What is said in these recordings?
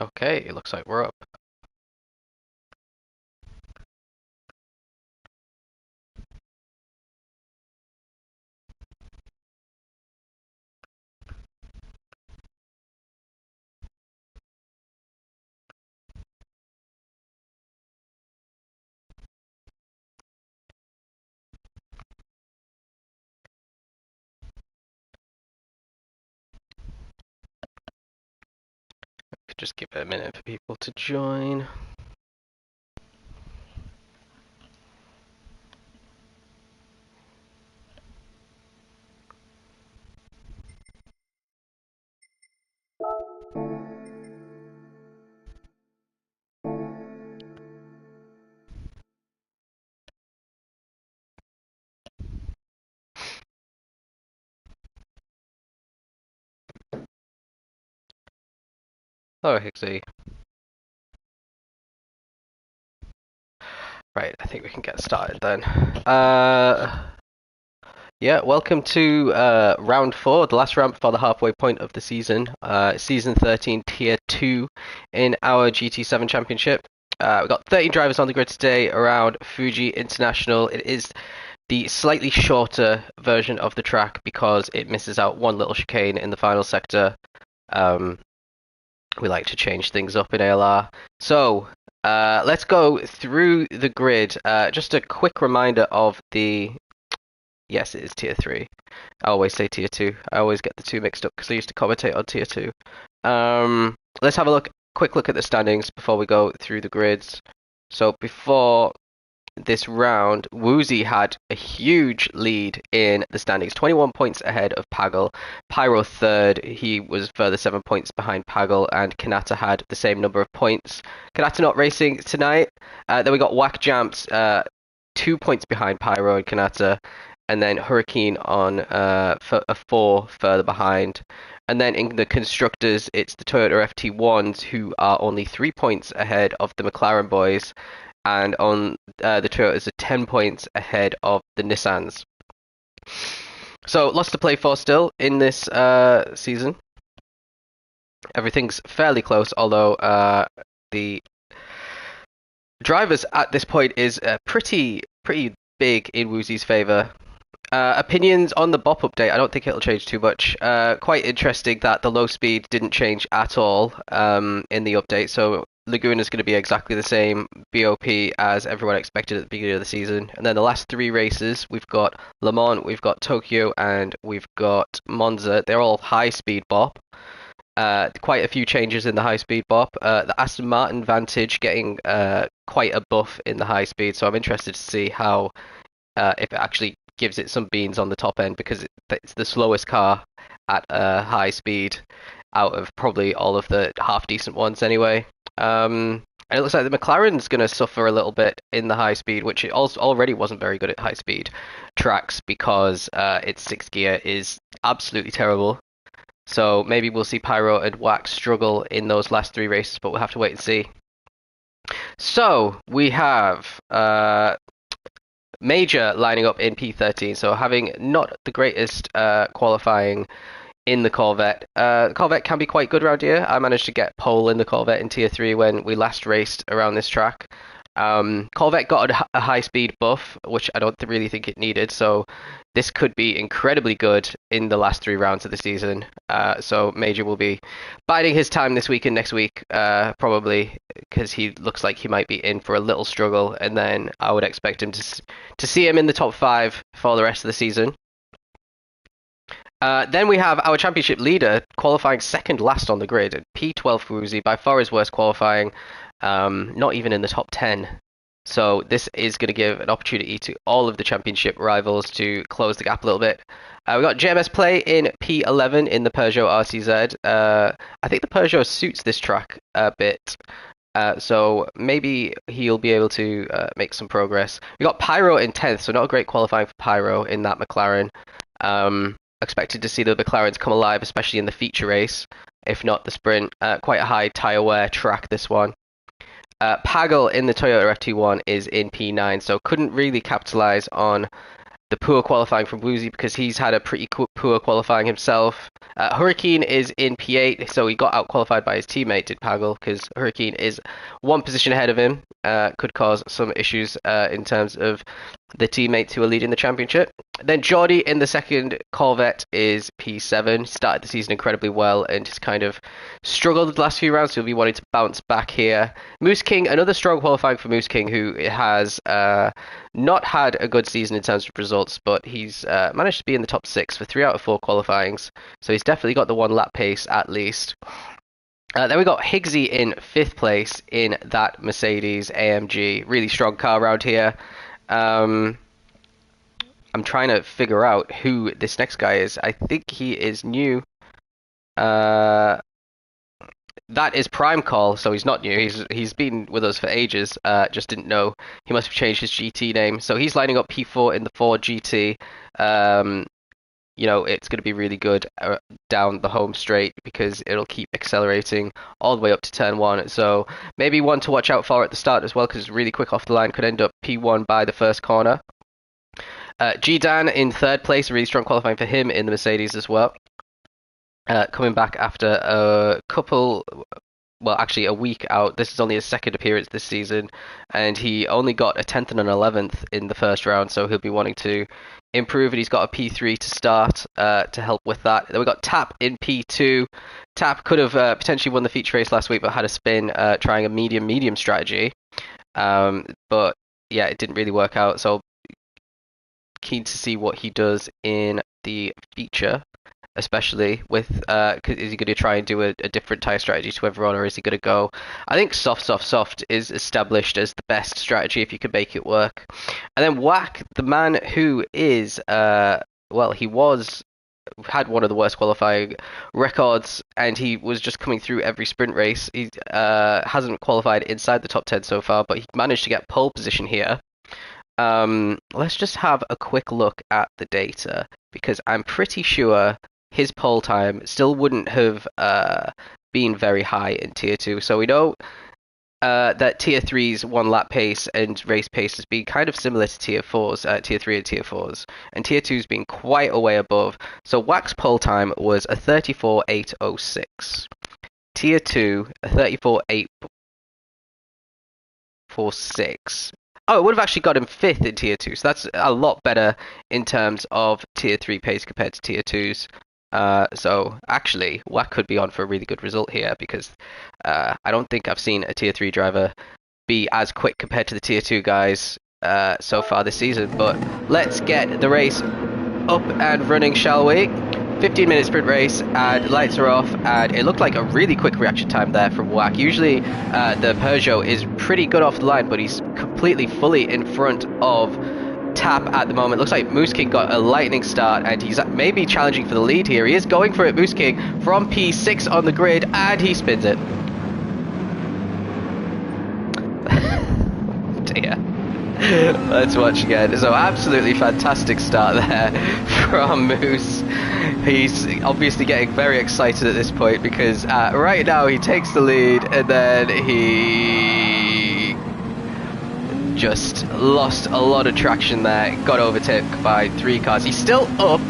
Okay, it looks like we're up. Just give it a minute for people to join. Oh, Higgsy. Right, I think we can get started then. Yeah, welcome to round 4, the last round before the halfway point of the season. Season 13, Tier 2 in our GT7 Championship. We've got 13 drivers on the grid today around Fuji International. It is the slightly shorter version of the track because it misses out one little chicane in the final sector. Um, we like to change things up in ALR. So, let's go through the grid. Just a quick reminder of the... Yes, it is Tier 3. I always say Tier 2. I always get the two mixed up because I used to commentate on Tier 2. Let's have a quick look at the standings before we go through the grids. So before this round, Woozy had a huge lead in the standings, 21 points ahead of Pagel. Pyro third, he was further 7 points behind Pagel, and Kanata had the same number of points. Kanata not racing tonight. Then we got Whack Jamps, 2 points behind Pyro and Kanata, and then Hurricane on a 4 further behind. And then in the constructors, it's the Toyota FT1s who are only 3 points ahead of the McLaren boys, and on the Toyotas are 10 points ahead of the Nissans. So lots to play for still in this season. Everything's fairly close, although the drivers at this point is pretty big in Woozy's favour. Opinions on the BOP update, I don't think it'll change too much. Quite interesting that the low speed didn't change at all in the update, so Laguna is going to be exactly the same BOP as everyone expected at the beginning of the season. And then the last 3 races, we've got Le Mans, we've got Tokyo, and we've got Monza. They're all high speed BOP. Quite a few changes in the high speed BOP. The Aston Martin Vantage getting quite a buff in the high speed, so I'm interested to see how if it actually gives it some beans on the top end, because it's the slowest car at high speed out of probably all of the half decent ones anyway. And it looks like the McLaren's going to suffer a little bit in the high speed, which it also already wasn't very good at high speed tracks because its 6th gear is absolutely terrible. So maybe we'll see Pyro and Wax struggle in those last 3 races, but we'll have to wait and see. So we have Major lining up in P13, so having not the greatest qualifying in the Corvette. The Corvette can be quite good around here. I managed to get pole in the Corvette in Tier 3 when we last raced around this track. Corvette got a high speed buff, which I don't really think it needed, so this could be incredibly good in the last 3 rounds of the season. So Major will be biding his time this week and next week, probably, because he looks like he might be in for a little struggle, and then I would expect him to see him in the top 5 for the rest of the season. Then we have our championship leader qualifying second last on the grid, P12 Fuji, by far his worst qualifying, not even in the top 10. So this is going to give an opportunity to all of the championship rivals to close the gap a little bit. We got JMS Play in P11 in the Peugeot RTZ. I think the Peugeot suits this track a bit. So maybe he'll be able to make some progress. We got Pyro in 10th, so not a great qualifying for Pyro in that McLaren. Expected to see the McLarens come alive, especially in the feature race, if not the sprint. Quite a high tyre wear track, this one. Pagel in the Toyota FT1 is in P9, so couldn't really capitalize on the poor qualifying from Woozy because he's had a pretty poor qualifying himself. Hurricane is in P8, so he got out qualified by his teammate, did Pagel, because Hurricane is one position ahead of him. Could cause some issues in terms of the teammates who are leading the championship. Then Jordi in the second Corvette is P7. Started the season incredibly well and just kind of struggled the last few rounds, so he'll be wanting to bounce back here. Moose King, another strong qualifying for Moose King, who has not had a good season in terms of results, but he's managed to be in the top 6 for 3 out of 4 qualifyings, so he's definitely got the 1 lap pace at least. Then we got Higgsy in 5th place in that Mercedes AMG. Really strong car around here. I'm trying to figure out who this next guy is. I think he is new. That is Prime Call, so he's not new. He's been with us for ages. Just didn't know. He must have changed his GT name. So he's lining up P4 in the Ford GT. You know, it's going to be really good down the home straight because it'll keep accelerating all the way up to turn 1. So maybe one to watch out for at the start as well, because it's really quick off the line. Could end up P1 by the first corner. G-Dan in 3rd place, really strong qualifying for him in the Mercedes as well. Coming back after a couple, well, actually a week out. This is only his 2nd appearance this season, and he only got a 10th and an 11th in the first round, so he'll be wanting to improve, and he's got a P3 to start to help with that. Then we got Tap in P2. Tap could have potentially won the feature race last week, but had a spin trying a medium strategy. But yeah, it didn't really work out, so keen to see what he does in the feature, especially with is he going to try and do a different tyre strategy to everyone, or is he going to go, I think soft is established as the best strategy if you could make it work. And then Whack, the man who is well, he had one of the worst qualifying records, and he was just coming through every sprint race. He hasn't qualified inside the top 10 so far, but he managed to get pole position here. Let's just have a quick look at the data, because I'm pretty sure his pole time still wouldn't have been very high in Tier 2. So we know that Tier 3's 1 lap pace and race pace has been kind of similar to Tier 4's, Tier 3 and Tier 4's. And Tier 2's been quite a way above. So Whack's pole time was a 34.806. Tier 2, a 34.846. Oh, it would have actually got him 5th in Tier 2, so that's a lot better in terms of Tier 3 pace compared to Tier 2's. So actually, Whack could be on for a really good result here, because I don't think I've seen a Tier 3 driver be as quick compared to the Tier 2 guys so far this season. But let's get the race up and running, shall we? 15-minute sprint race, and lights are off, and it looked like a really quick reaction time there from Whack. Usually the Peugeot is pretty good off the line, but he's completely fully in front of Tap at the moment. Looks like Moose King got a lightning start, and he's maybe challenging for the lead here. He is going for it, Moose King, from P6 on the grid, and he spins it. Dear. Let's watch again. So absolutely fantastic start there from Moose. He's obviously getting very excited at this point, because right now he takes the lead, and then he just lost a lot of traction there. Got overtaken by 3 cars. He's still up.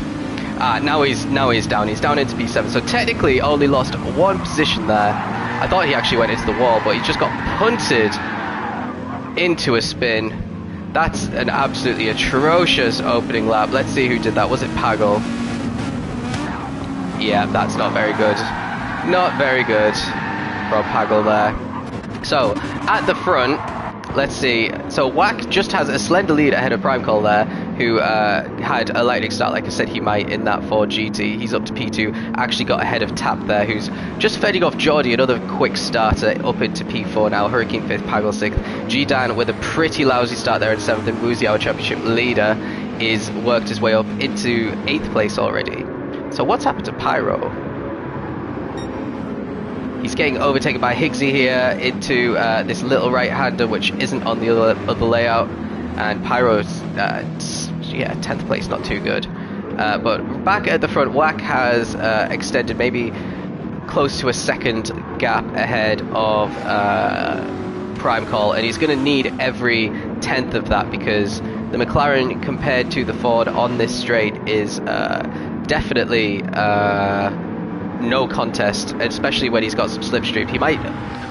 Now he's down. He's down into P7. So technically only lost 1 position there. I thought he actually went into the wall, but he just got punted into a spin. That's an absolutely atrocious opening lap. Let's see who did that. Was it Pagel? Yeah, that's not very good. Not very good from Pagel there. So, at the front, let's see. So, Whack just has a slender lead ahead of Prime Call there, who had a lightning start, like I said he might, in that Ford GT. He's up to P2. Actually got ahead of Tap there, who's just fending off Jordi, another quick starter, up into P4 now. Hurricane 5th, Pagel 6th. G-Dan with a pretty lousy start there in 7th, and Woozy, our championship leader, is worked his way up into 8th place already. So what's happened to Pyro? He's getting overtaken by Higgsy here into this little right-hander, which isn't on the other layout. And Pyro's, yeah, 10th place, not too good. But back at the front, Whack has extended maybe close to a 2nd gap ahead of Prime Call, and he's going to need every 10th of that, because The McLaren compared to the Ford on this straight is definitely no contest, especially when he's got some slipstream. He might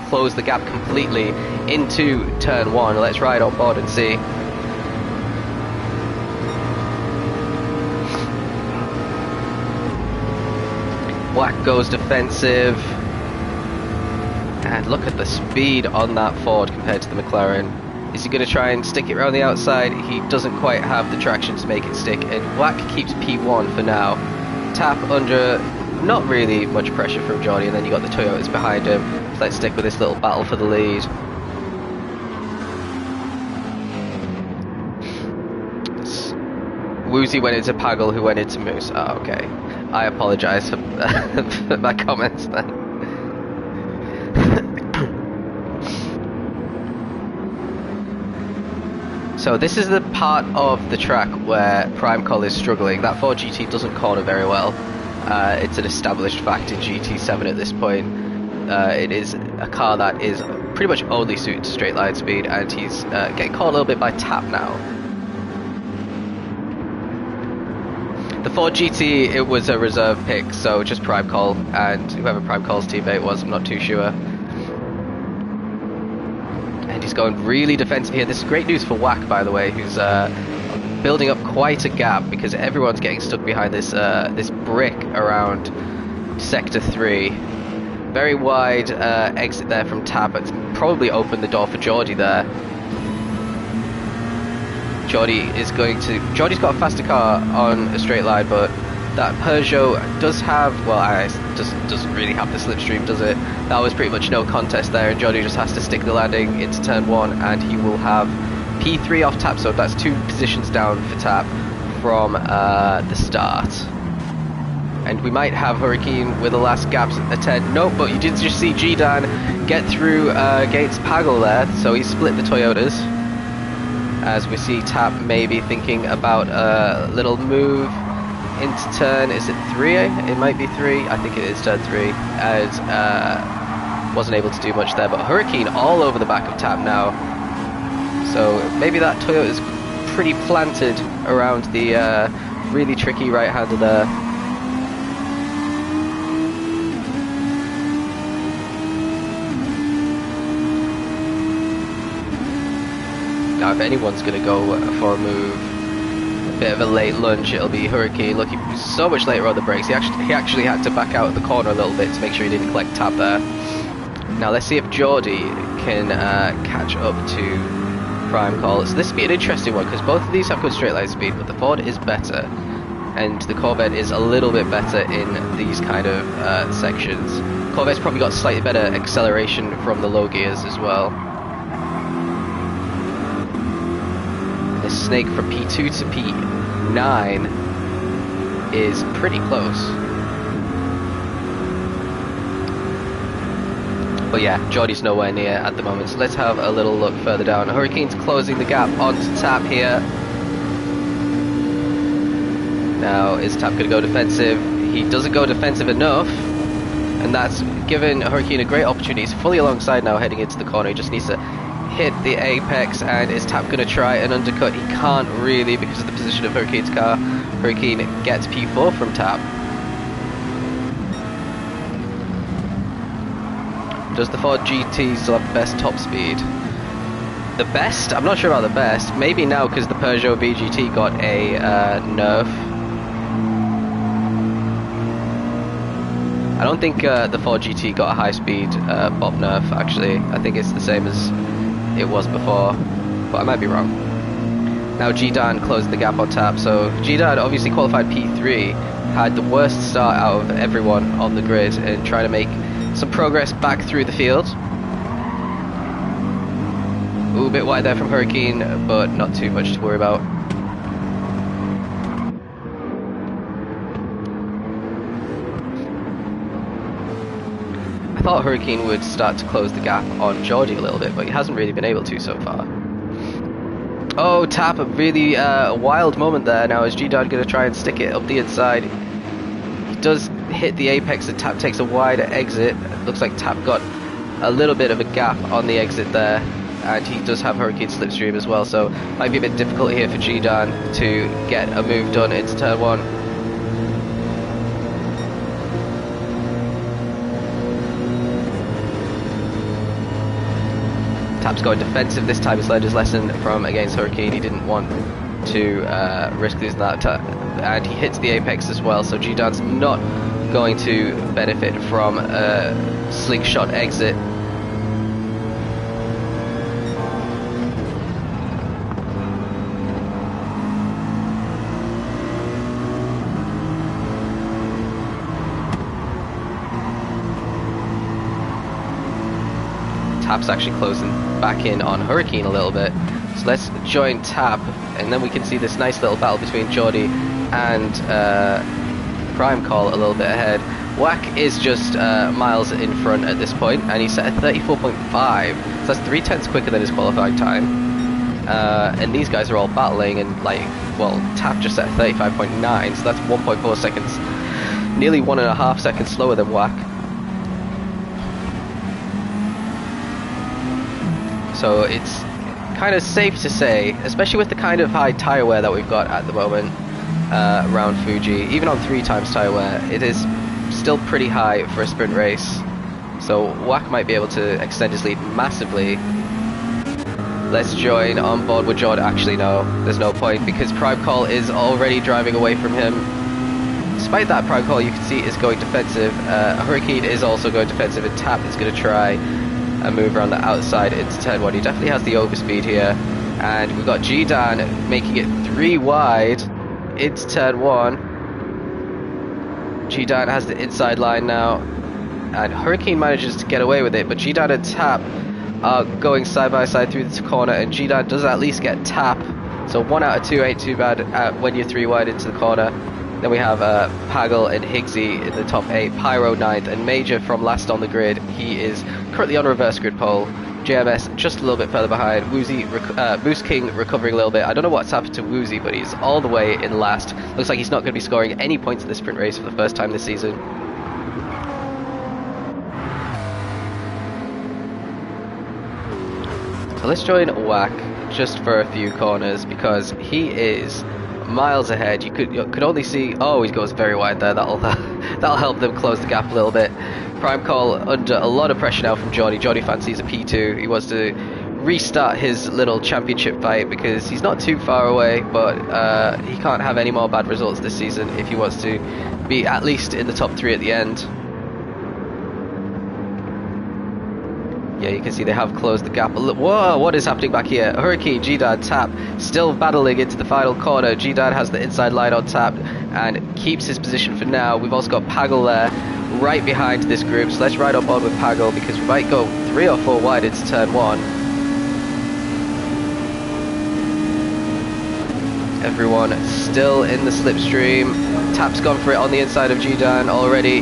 close the gap completely into turn 1. Let's ride on board and see. Black goes defensive. And look at the speed on that Ford compared to the McLaren. Is he going to try and stick it around the outside? He doesn't quite have the traction to make it stick, and Black keeps P1 for now. Tap under not really much pressure from Johnny, and then you got the Toyotas behind him. So let's stick with this little battle for the lead. Woozy went into Pagel, who went into Moose. Oh, okay. I apologise for, for my comments then. So this is the part of the track where Prime Call is struggling. That Ford GT doesn't corner very well. It's an established fact in GT7 at this point. It is a car that is pretty much only suited to straight line speed, and he's getting caught a little bit by Tap now. The Ford GT, it was a reserve pick, so just Prime Call, and whoever Prime Call's teammate was, I'm not too sure. And he's going really defensive here. This is great news for Wack, by the way, who's building up quite a gap because everyone's getting stuck behind this this brick around Sector 3. Very wide exit there from Tap. It's probably opened the door for Geordie there. Geordie's got a faster car on a straight line, but that Peugeot does have, well, doesn't really have the slipstream, does it? That was pretty much no contest there, and Geordie just has to stick the landing into turn 1, and he will have P3 off Tap, so that's 2 positions down for Tap from the start. And we might have Hurricane with the last gaps at 10. Nope, but you did just see G-Dan get through against Pagel there, so he split the Toyotas. As we see Tap maybe thinking about a little move into turn, is it 3? It might be 3, I think it is turn 3, as wasn't able to do much there, but Hurricane all over the back of Tap now, so maybe that Toyota is pretty planted around the really tricky right-hander there. Now if anyone's going to go for a move, bit of a late lunge, it'll be Hurricane. Look, he was so much later on the brakes. He actually had to back out of the corner a little bit to make sure he didn't collect Tap there. Now let's see if Geordie can catch up to Prime Call. So this will be an interesting one because both of these have good straight line speed, but the Ford is better, and the Corvette is a little bit better in these kind of sections. Corvette's probably got slightly better acceleration from the low gears as well. This snake from P2 to P9 is pretty close. But yeah, Geordie's nowhere near at the moment, so let's have a little look further down. Hurricane's closing the gap onto Tap here. Now, is Tap going to go defensive? He doesn't go defensive enough, and that's given Hurricane a great opportunity. He's fully alongside now heading into the corner. He just needs to hit the apex, and is Tap going to try an undercut? He can't really because of the position of Hurricane's car. Hurricane gets P4 from Tap. Does the Ford GT still have the best top speed? The best? I'm not sure about the best. Maybe now because the Peugeot VGT got a nerf. I don't think the Ford GT got a high speed bop nerf actually. I think it's the same as it was before, but I might be wrong. Now G-Dan closed the gap on Tap, so G-Dan obviously qualified P3, had the worst start out of everyone on the grid, and trying to make some progress back through the field. Ooh, a bit wide there from Hurricane, but not too much to worry about. I thought Hurricane would start to close the gap on Geordie a little bit, but he hasn't really been able to so far. Oh, Tap, a really wild moment there. Now is G-Dan going to try and stick it up the inside? He does hit the apex, and Tap takes a wider exit. Looks like Tap got a little bit of a gap on the exit there. and he does have Hurricane slipstream as well, so might be a bit difficult here for G-Dan to get a move done into turn 1. Tap's going defensive this time. He's learned his lesson from against Hurricane. He didn't want to risk losing that, and he hits the apex as well, so G-Dan's not going to benefit from a slingshot exit. Tap's actually closing back in on Hurricane a little bit, so let's join Tap, and then we can see this nice little battle between Geordie and Prime Call a little bit ahead. Whack is just miles in front at this point, and he's set at 34.5, so that's 3/10 quicker than his qualifying time. And these guys are all battling, and like, well, Tap just set at 35.9, so that's 1.4 seconds, nearly 1.5 seconds slower than Whack. So it's kind of safe to say, especially with the kind of high tyre wear that we've got at the moment around Fuji, even on 3 times tyre wear, it is still pretty high for a sprint race. So Whack might be able to extend his lead massively. Let's join on board with Jordan. Actually, no, there's no point, because Prime Call is already driving away from him. Despite that, Prime Call, you can see, is going defensive. Hurricane is also going defensive, and Tap is going to try a move around the outside into turn 1. He definitely has the overspeed here, and we've got G-Dan making it 3 wide into turn 1. G-Dan has the inside line now, and Hurricane manages to get away with it, but G-Dan and Tap are going side by side through this corner, and G-Dan does at least get Tap, so 1 out of 2 ain't too bad when you're 3 wide into the corner. Then we have Pagel and Higgsy in the top 8, Pyro 9th, and Major from last on the grid. He is currently on reverse grid pole. JMS just a little bit further behind. Moose King recovering a little bit. I don't know what's happened to Woozy, but he's all the way in last. Looks like he's not going to be scoring any points in the sprint race for the first time this season. So let's join Whack just for a few corners, because he is miles ahead. You could only see, oh, he goes very wide there. That'll help them close the gap a little bit. Prime Call under a lot of pressure now from Geordie. Geordie fancies a P2. He wants to restart his little championship fight, because he's not too far away, but he can't have any more bad results this season if he wants to be at least in the top 3 at the end. Yeah, you can see they have closed the gap a little. Whoa, what is happening back here? Hurricane, G-Dan, Tap, still battling into the final corner. G-Dan has the inside line on Tap and keeps his position for now. We've also got Pagel there, right behind this group. So let's ride on board with Pagel, because we might go 3 or 4 wide into turn 1. Everyone still in the slipstream. Tap's gone for it on the inside of G-Dan already.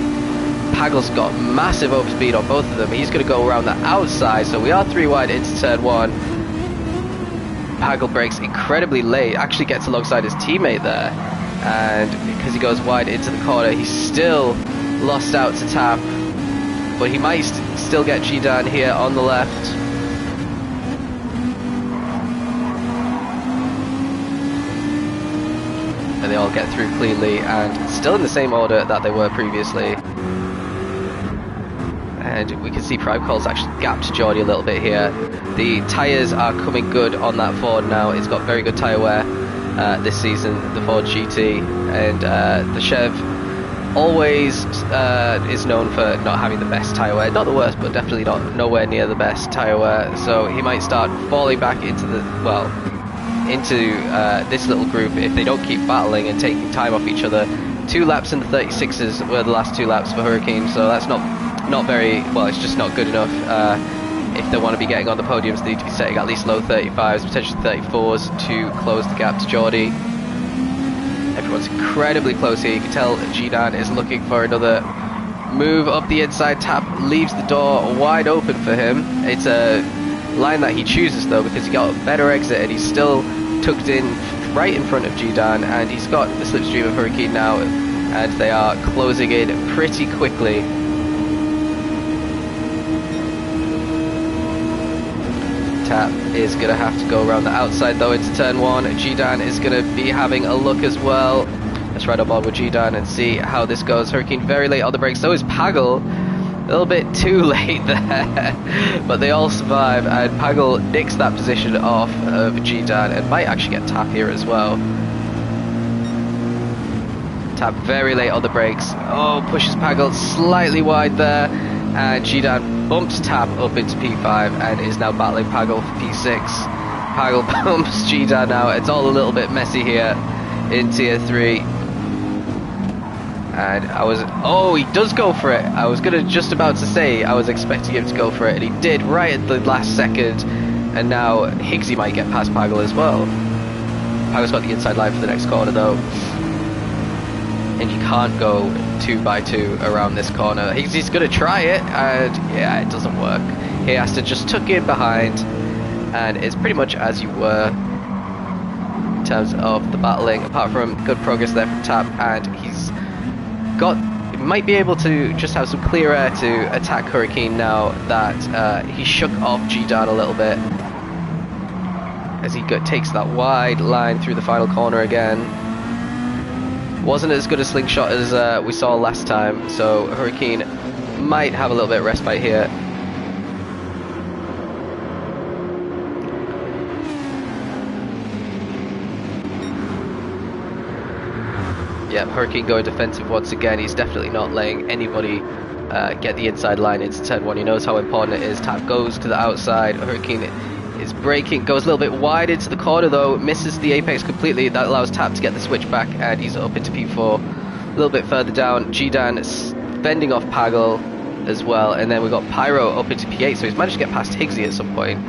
Pagel's got massive overspeed on both of them. He's going to go around the outside, so we are 3 wide into turn 1. Pagel brakes incredibly late, actually gets alongside his teammate there, and because he goes wide into the corner, he's still lost out to Tap, but he might still get G-Dan here on the left. And they all get through cleanly, and still in the same order that they were previously. And we can see Prime Call's actually gapped Geordie a little bit here. The tyres are coming good on that Ford now. It's got very good tyre wear this season, the Ford GT. And the Chev always is known for not having the best tyre wear. Not the worst, but definitely nowhere near the best tyre wear. So he might start falling back into the, well, into this little group if they don't keep battling and taking time off each other. 2 laps in the 36s were the last 2 laps for Hurricane, so that's not very, well, it's just not good enough. If they want to be getting on the podiums, they need to be setting at least low 35s, potentially 34s to close the gap to Geordie. Everyone's incredibly close here. You can tell G-Dan is looking for another move up the inside. Tap leaves the door wide open for him. It's a line that he chooses though, because he got a better exit and he's still tucked in right in front of G-Dan, and he's got the slipstream of Hurricane now, and they are closing in pretty quickly. Tap is going to have to go around the outside though into turn 1. G-Dan is going to be having a look as well. Let's ride up on with G-Dan and see how this goes. Hurricane very late on the brakes, so is Pagel. A little bit too late there, but they all survive, and Pagel nicks that position off of G-Dan and might actually get Tap here as well. Tap very late on the brakes. Oh, pushes Pagel slightly wide there, and G-Dan bumps Tap up into P5 and is now battling Pagel for P6. Pagel bumps G-Dan now. It's all a little bit messy here in tier 3. And oh, he does go for it. I was just about to say I was expecting him to go for it, and he did right at the last second. And now Higgsy might get past Pagel as well. Pagel's got the inside line for the next corner though. And you can't go 2x2 around this corner. Higgsy's gonna try it, and yeah, it doesn't work. He has to just tuck in behind, and it's pretty much as you were in terms of the battling, apart from good progress there from Tap, and he's might be able to just have some clear air to attack Hurricane now that he shook off G-Dan a little bit as he takes that wide line through the final corner again. Wasn't as good a slingshot as we saw last time, so Hurricane might have a little bit of respite here. Yeah, Hurricane going defensive once again. He's definitely not letting anybody get the inside line into turn 1. He knows how important it is. Tap goes to the outside. Hurricane is braking, goes a little bit wide into the corner though, misses the apex completely. That allows Tap to get the switch back, and he's up into P4. A little bit further down, G-Dan fending off Pagel as well, and then we've got Pyro up into P8, so he's managed to get past Higgsy at some point.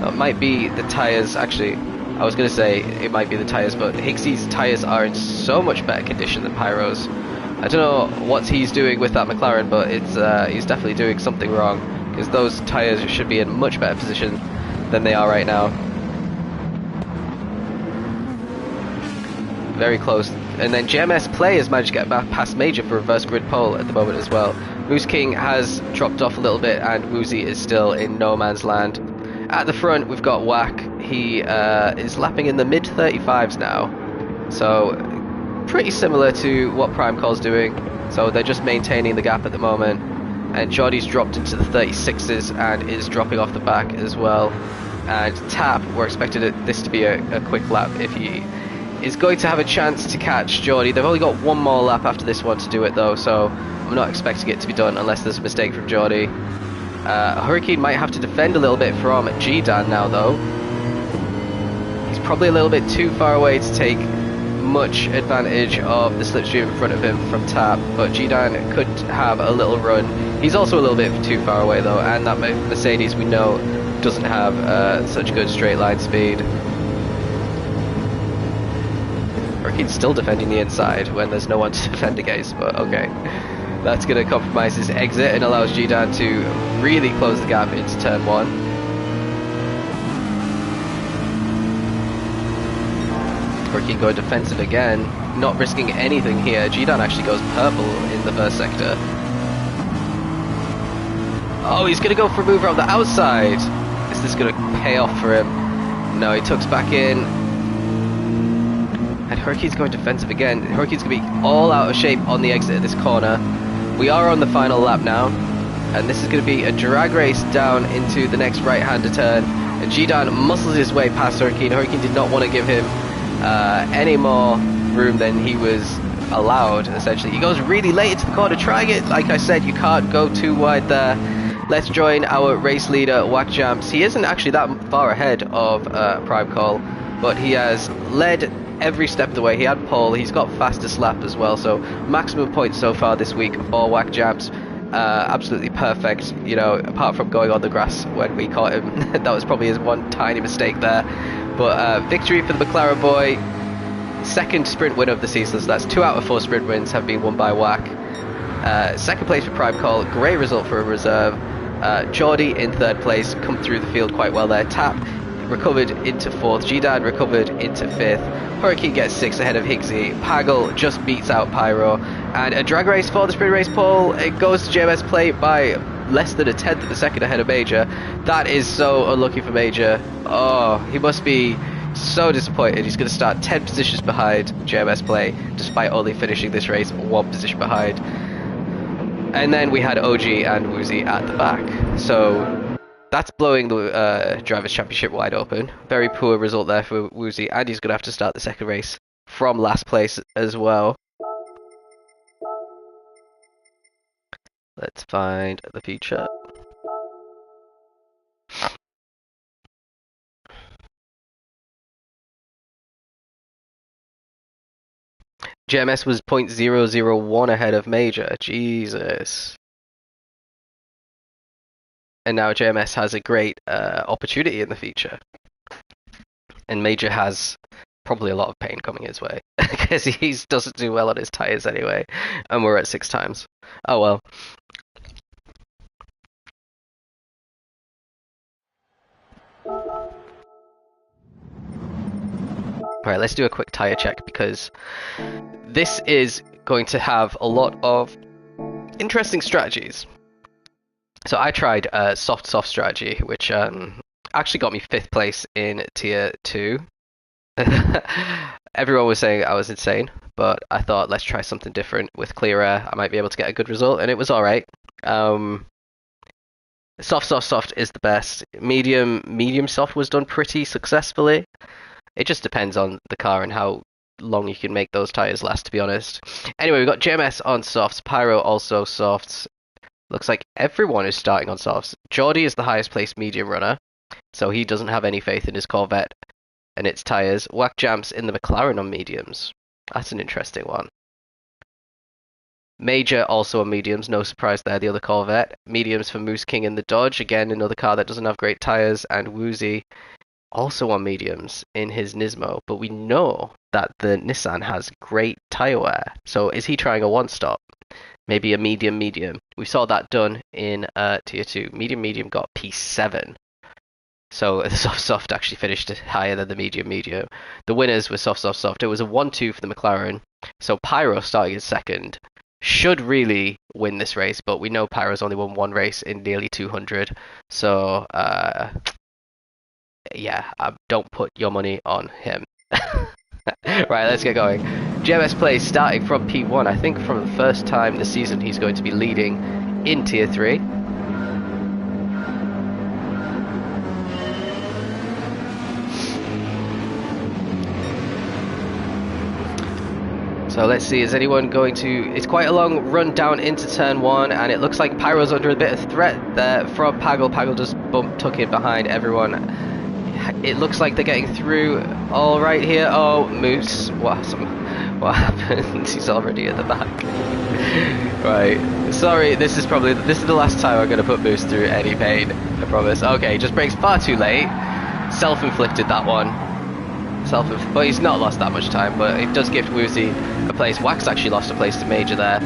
It might be the tyres, actually. I was going to say it might be the tyres, but Higgsy's tyres are in so much better condition than Pyro's. I don't know what he's doing with that McLaren, but he's definitely doing something wrong, because those tyres should be in much better position than they are right now. Very close. And then JMS Play has managed to get back past Major for reverse grid pole at the moment as well. Moose King has dropped off a little bit, and Woozy is still in no man's land. At the front, we've got Whack. He is lapping in the mid-35s now, so pretty similar to what Prime Call's doing. So they're just maintaining the gap at the moment. And Geordie's dropped into the 36s and is dropping off the back as well. And Tap, we're expecting this to be a quick lap if he is going to have a chance to catch Geordie. They've only got one more lap after this one to do it though, so I'm not expecting it to be done unless there's a mistake from Geordie. Hurricane might have to defend a little bit from G-Dan now though. He's probably a little bit too far away to take much advantage of the slipstream in front of him from Tap, but G-Dan could have a little run. He's also a little bit too far away though, and that Mercedes we know doesn't have such good straight line speed. Hurricane's still defending the inside when there's no one to defend against, but okay. That's going to compromise his exit and allows G-Dan to really close the gap into turn 1. Hurricane going defensive again, not risking anything here. G-Dan actually goes purple in the first sector. Oh, he's going to go for a move around the outside. Is this going to pay off for him? No, he tucks back in. And Hurricane's going defensive again. Hurricane's going to be all out of shape on the exit of this corner. We are on the final lap now, and this is going to be a drag race down into the next right-hander turn. And G-Dan muscles his way past Hurricane. Hurricane did not want to give him any more room than he was allowed, essentially. He goes really late into the corner, trying it. Like I said, you can't go too wide there. Let's join our race leader, Whack Jumps. He isn't actually that far ahead of Prime Call, but he has led every step of the way. He had pole, he's got fastest lap as well, so maximum points so far this week for Whack Jabs. Absolutely perfect, you know, apart from going on the grass when we caught him. That was probably his one tiny mistake there. But victory for the McLaren boy, second sprint win of the season, so that's 2 out of 4 sprint wins have been won by Whack. Second place for Prime Call, great result for a reserve. Geordie in third place, come through the field quite well there. Tap recovered into 4th, G-Dan recovered into 5th, Hurricane gets 6th ahead of Higgsy, Pagel just beats out Pyro, and a drag race for the sprint race pole. It goes to JMS Play by less than a tenth of a second ahead of Major. That is so unlucky for Major. Oh, he must be so disappointed. He's going to start 10 positions behind JMS Play, despite only finishing this race 1 position behind. And then we had OG and Woozy at the back. So that's blowing the Drivers' Championship wide open. Very poor result there for Woozy, and he's going to have to start the second race from last place as well. Let's find the feature. JMS was 0.001 ahead of Major. Jesus. And now JMS has a great opportunity in the feature. And Major has probably a lot of pain coming his way. Because he doesn't do well on his tyres anyway. And we're at 6 times. Oh well. Alright, let's do a quick tyre check, because this is going to have a lot of interesting strategies. So I tried soft strategy, which actually got me 5th place in tier 2. Everyone was saying I was insane, but I thought let's try something different with clear air. I might be able to get a good result, and it was alright. Soft is the best. Medium soft was done pretty successfully. It just depends on the car and how long you can make those tires last, to be honest. Anyway, we've got JMS on softs, Pyro also softs. Looks like everyone is starting on softs. Geordie is the highest placed medium runner, so he doesn't have any faith in his Corvette and its tires. Whack Jamps in the McLaren on mediums. That's an interesting one. Major also on mediums, no surprise there, the other Corvette. Mediums for Moose King in the Dodge, again another car that doesn't have great tires, and Woozy also on mediums in his Nismo, but we know that the Nissan has great tire wear. So is he trying a one-stop? Maybe a medium. We saw that done in tier 2. Medium got P7. So the soft actually finished higher than the medium. The winners were soft. It was a 1-2 for the McLaren. So Pyro starting in second should really win this race, but we know Pyro's only won 1 race in nearly 200. So yeah, don't put your money on him. Right, let's get going. JMS Play starting from P1. I think from the first time this season he's going to be leading in tier 3. So let's see, is anyone going to... It's quite a long run down into turn 1, and it looks like Pyro's under a bit of threat there from Pagel. Pagel just tuck in behind everyone. It looks like they're getting through all right here. Oh, Moose. What happened? He's already at the back. Right. Sorry, this is the last time I'm going to put Moose through any pain. I promise. Okay, just brakes far too late. Self-inflicted that one. But he's not lost that much time, but it does give Woozy a place. Wax actually lost a place to Major there.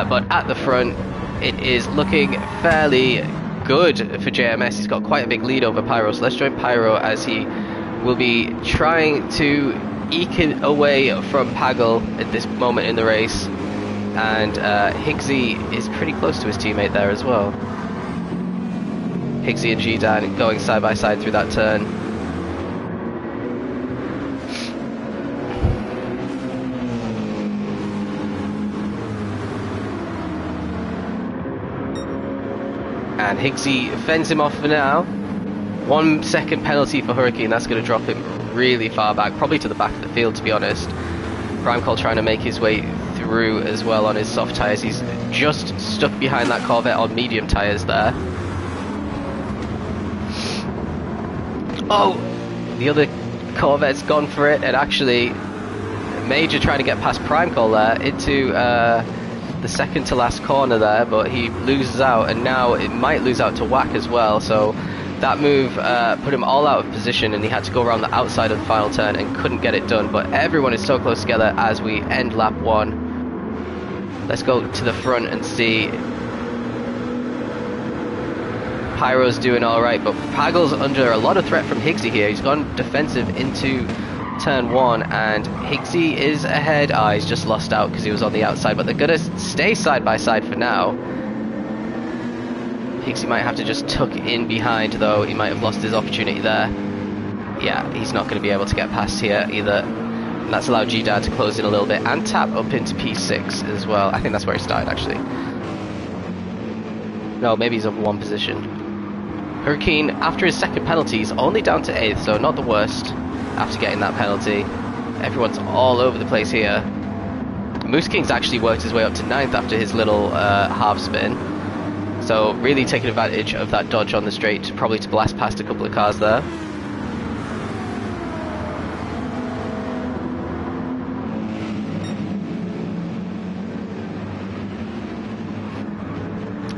But at the front, it is looking fairly good for JMS. He's got quite a big lead over Pyro, so let's join Pyro as he will be trying to eke it away from Pagel at this moment in the race. And Higgsy is pretty close to his teammate there as well. Higgsy and G-Dan going side by side through that turn. And Higgsy fends him off for now. 1 second penalty for Hurricane, that's going to drop him really far back, probably to the back of the field, to be honest. Primecall trying to make his way through as well on his soft tyres. He's just stuck behind that Corvette on medium tyres there. Oh, the other Corvette's gone for it, and actually Major trying to get past Primecall there into the second to last corner there, but he loses out, and now it might lose out to Whack as well. So that move put him all out of position, and he had to go around the outside of the final turn and couldn't get it done. But everyone is so close together as we end lap 1. Let's go to the front and see. Pyro's doing alright, but Pagel's under a lot of threat from Higgsy here. He's gone defensive into turn 1, and Higgsy is ahead. He's just lost out because he was on the outside, but they're going to stay side by side for now. Higgsy might have to just tuck in behind, though. He might have lost his opportunity there. Yeah, he's not going to be able to get past here either. And that's allowed G-Dan to close in a little bit and tap up into P6 as well. I think that's where he started, actually. No, maybe he's up one position. Hurricane, after his second penalty, is only down to 8th, so not the worst after getting that penalty. Everyone's all over the place here. Moose King's actually worked his way up to 9th after his little half spin. So really taking advantage of that dodge on the straight, probably to blast past a couple of cars there.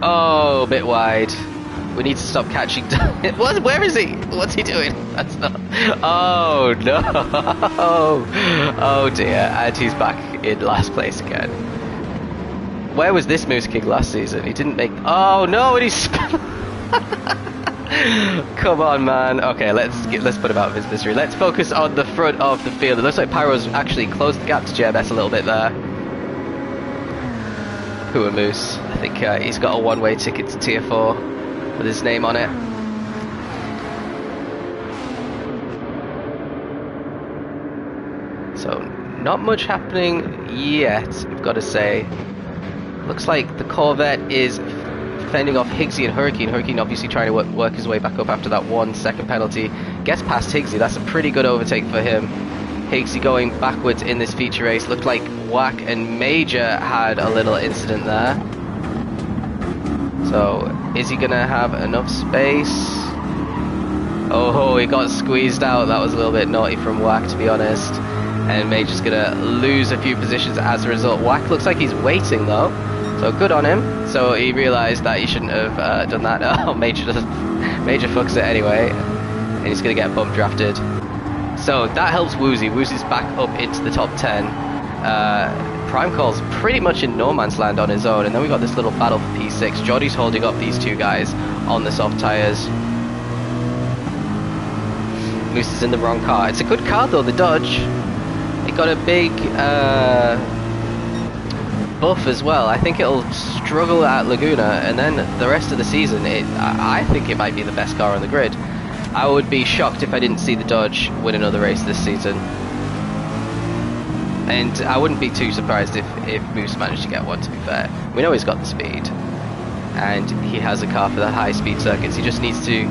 Oh, a bit wide. We need to stop catching. What? Where is he? What's he doing? That's not. Oh no! Oh dear! And he's back in last place again. Where was this Moose King last season? He didn't make. Oh no! And he's. Come on, man. Okay, let's put him out of his misery. Let's focus on the front of the field. It looks like Pyro's actually closed the gap to JMS a little bit there. Poor Moose. I think he's got a one-way ticket to Tier 4 with his name on it. So, not much happening yet, I've got to say. Looks like the Corvette is fending off Higgsy and Hurricane. Hurricane obviously trying to work his way back up after that 1 second penalty. Gets past Higgsy. That's a pretty good overtake for him. Higgsy going backwards in this feature race. Looked like Whack and Major had a little incident there. So, is he going to have enough space? Oh, he got squeezed out. That was a little bit naughty from Whack, to be honest. And Major's going to lose a few positions as a result. Whack looks like he's waiting, though. So, good on him. So, he realised that he shouldn't have done that. Oh, Major fucks it anyway. And he's going to get bump drafted. So that helps Woozy. Woozy's back up into the top 10. Prime Call's pretty much in no man's land on his own. And then we've got this little battle for P6. Jordy's holding up these two guys on the soft tyres. Moose is in the wrong car. It's a good car though, the Dodge. It got a big buff as well. I think it'll struggle at Laguna. And then the rest of the season, I think it might be the best car on the grid. I would be shocked if I didn't see the Dodge win another race this season. And I wouldn't be too surprised if Moose managed to get one, to be fair. We know he's got the speed. And he has a car for the high speed circuits. He just needs to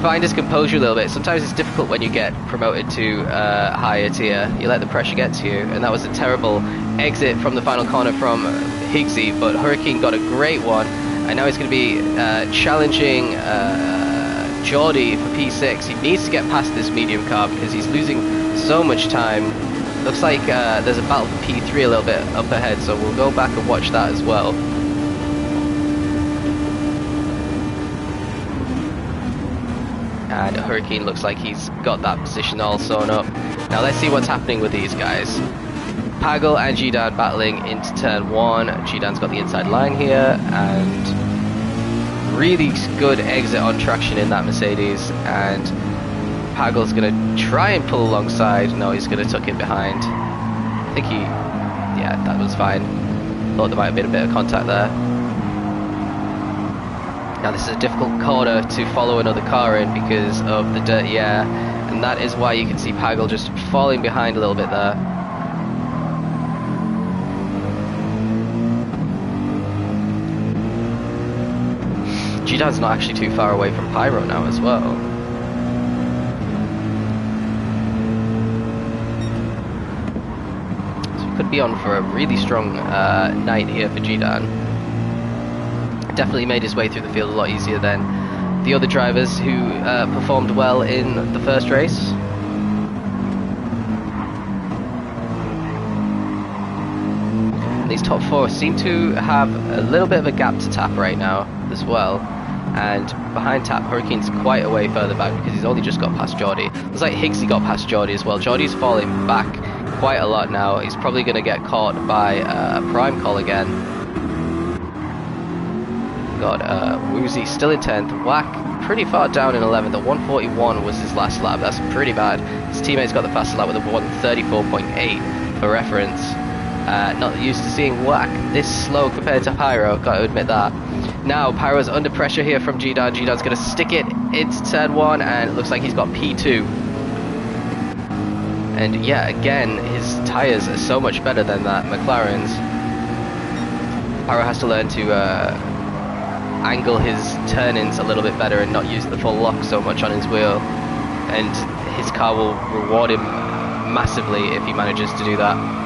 find his composure a little bit. Sometimes it's difficult when you get promoted to higher tier. You let the pressure get to you. And that was a terrible exit from the final corner from Higgsy. But Hurricane got a great one. And now he's going to be challenging Jordy for P6. He needs to get past this medium car because he's losing so much time. Looks like there's a battle for P3 a little bit up ahead, so we'll go back and watch that as well. And Hurricane looks like he's got that position all sewn up. Now let's see what's happening with these guys. Pagel and G-Dan battling into turn 1. G-Dan's got the inside line here, and really good exit on traction in that Mercedes, and Pagel's going to try and pull alongside. No, he's going to tuck in behind. I think yeah, that was fine. Thought there might have been a bit of contact there. Now this is a difficult corner to follow another car in because of the dirty air, and that is why you can see Pagel just falling behind a little bit there. G-Dan's not actually too far away from Pyro now as well. So we could be on for a really strong night here for G-Dan. Definitely made his way through the field a lot easier than the other drivers who performed well in the first race. And these top 4 seem to have a little bit of a gap to tap right now as well. And behind Tap, Hurricane's quite a way further back because he's only just got past Jordy. Looks like Higgsy got past Jordy as well. Jordy's falling back quite a lot now. He's probably going to get caught by a Prime Call again. Got Woozy still in 10th. Whack pretty far down in 11th. The 141 was his last lap. That's pretty bad. His teammate's got the fastest lap with a 134.8 for reference. Not used to seeing Whack this slow compared to Pyro, got to admit that. Now Pyro's under pressure here from G-Dan. G-Dan's going to stick it into turn 1, and it looks like he's got P2. And yeah, again, his tyres are so much better than that McLaren's. Pyro has to learn to angle his turn-ins a little bit better and not use the full lock so much on his wheel. And his car will reward him massively if he manages to do that.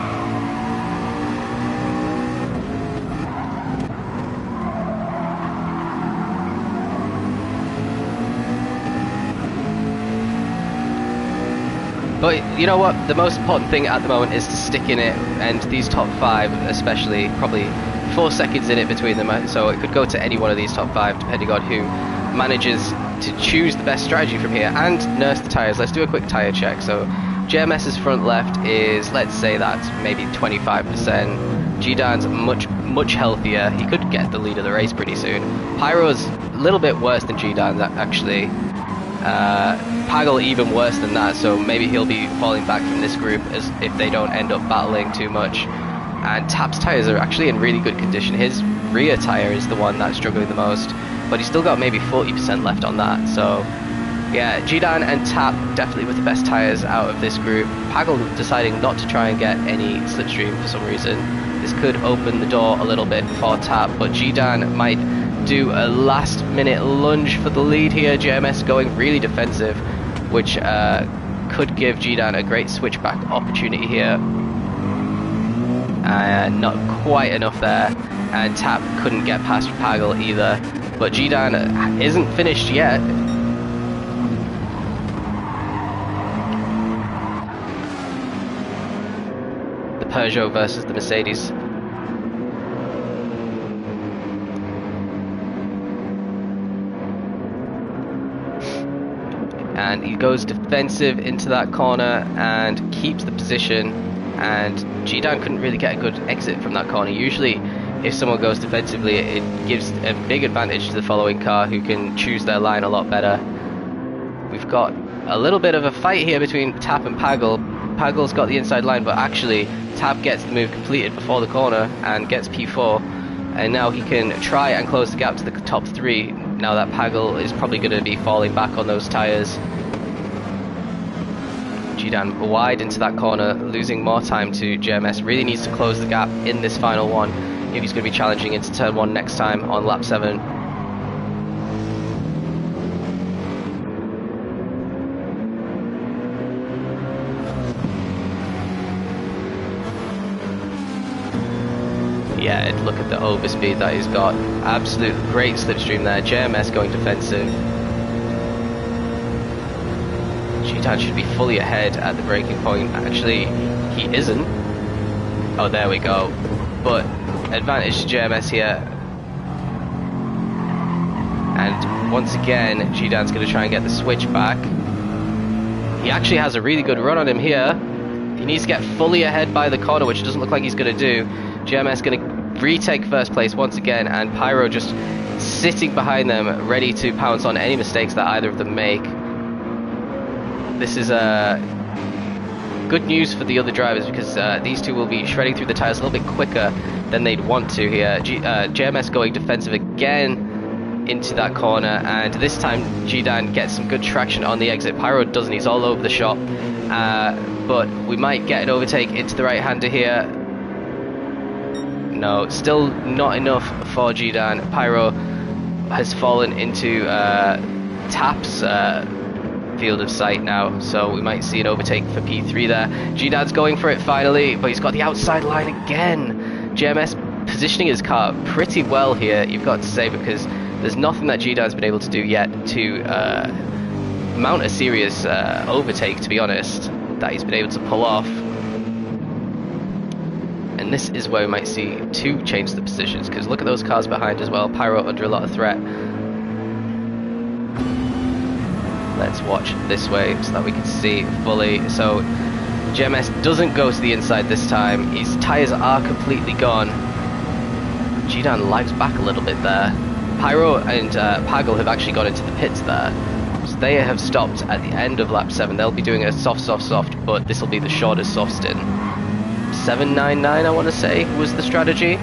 But you know what, the most important thing at the moment is to stick in it, and these top 5 especially, probably 4 seconds in it between them, so it could go to any one of these top 5 depending on who manages to choose the best strategy from here and nurse the tyres. Let's do a quick tyre check. So JMS's front left is, let's say that's maybe 25%. G-Dan's much healthier. He could get the lead of the race pretty soon. Pyro's a little bit worse than G-Dan actually. Pagel even worse than that, so maybe he'll be falling back from this group as if they don't end up battling too much. And Tap's tyres are actually in really good condition. His rear tyre is the one that's struggling the most, but he's still got maybe 40% left on that. So yeah, G-Dan and Tap definitely with the best tyres out of this group. Pagel deciding not to try and get any slipstream for some reason. This could open the door a little bit for Tap, but G-Dan might do a last minute lunge for the lead here. JMS going really defensive, which could give G-Dan a great switchback opportunity here. Not quite enough there, and Tap couldn't get past Pagel either, but G-Dan isn't finished yet. The Peugeot versus the Mercedes. And he goes defensive into that corner and keeps the position, and G-Dan couldn't really get a good exit from that corner. Usually if someone goes defensively, it gives a big advantage to the following car, who can choose their line a lot better. We've got a little bit of a fight here between Tap and Pagel. Pagel's got the inside line, but actually Tap gets the move completed before the corner and gets P4, and now he can try and close the gap to the top 3 now that Pagel is probably going to be falling back on those tyres. G-Dan wide into that corner, losing more time to JMS. Really needs to close the gap in this final one if he's going to be challenging into turn 1 next time on lap 7. Yeah, look at the overspeed that he's got. Absolute great slipstream there. JMS going defensive. G-Dan should be fully ahead at the braking point. Actually, he isn't. Oh, there we go. But advantage to JMS here. And once again, G-Dan's going to try and get the switch back. He actually has a really good run on him here. He needs to get fully ahead by the corner, which doesn't look like he's going to do. JMS going to retake first place once again, and Pyro just sitting behind them, ready to pounce on any mistakes that either of them make. This is good news for the other drivers, because these two will be shredding through the tyres a little bit quicker than they'd want to here. JMS going defensive again into that corner, and this time G-Dan gets some good traction on the exit. Pyro doesn't, he's all over the shop, but we might get an overtake into the right-hander here. No, still not enough for G-Dan. Pyro has fallen into Tap's field of sight now, so we might see an overtake for P3 there. G-Dan's going for it finally, but he's got the outside line again. JMS positioning his car pretty well here, you've got to say, because there's nothing that G-Dan's been able to do yet to mount a serious overtake, to be honest, that he's been able to pull off. And this is where we might see two change the positions, because look at those cars behind as well. Pyro under a lot of threat. Let's watch this way so that we can see fully. So JMS doesn't go to the inside this time. His tyres are completely gone. G-Dan lags back a little bit there. Pyro and Pagel have actually gone into the pits there. So they have stopped at the end of lap 7. They'll be doing a soft, but this will be the shortest soft stint. 7.99 I want to say was the strategy.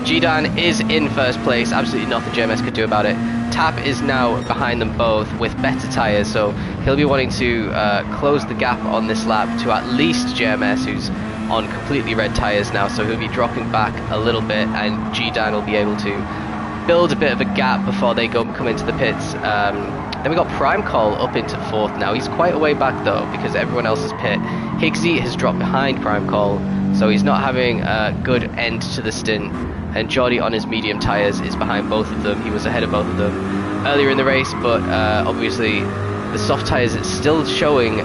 Gdan is in first place, absolutely nothing JMS could do about it. Tap is now behind them both with better tyres, so he'll be wanting to close the gap on this lap to at least JMS, who's on completely red tyres now, so he'll be dropping back a little bit, and Gdan will be able to build a bit of a gap before they come into the pits. Then we got Prime Call up into 4th now. He's quite a way back though, because everyone else is pit. Higgsy has dropped behind Prime Call, so he's not having a good end to the stint. And Jordi on his medium tyres is behind both of them. He was ahead of both of them earlier in the race, but obviously the soft tyres is still showing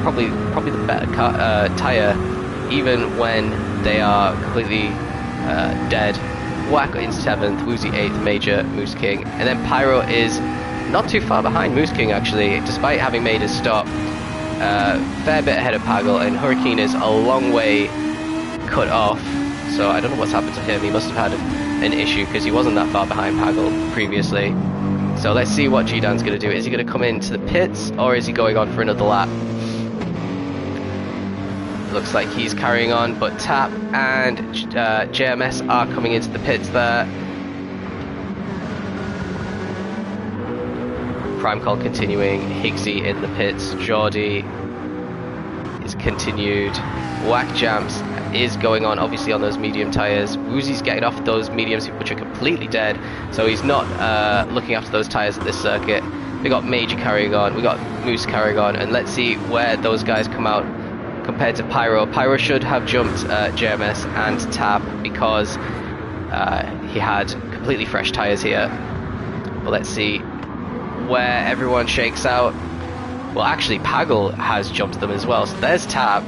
probably the better tyre, even when they are completely dead. Wack in 7th, Woozy 8th, Major, Moose King, and then Pyro is not too far behind Moose King actually, despite having made his stop. Fair bit ahead of Pagel, and Hurricane is a long way cut off, so I don't know what's happened to him. He must have had an issue because he wasn't that far behind Pagel previously. So let's see what Gdan's going to do. Is he going to come into the pits, or is he going on for another lap? Looks like he's carrying on, but Tap and JMS are coming into the pits there. Prime Call continuing, Higgsy in the pits, Jordi is continued, Whack Jams is going on obviously on those medium tyres. Woozy's getting off those mediums which are completely dead, so he's not looking after those tyres at this circuit. We got Major carrying on, we got Moose carrying on, and let's see where those guys come out compared to Pyro. Pyro should have jumped JMS and Tap because he had completely fresh tyres here. But let's see where everyone shakes out. Well, actually Pagel has jumped them as well, so there's Tap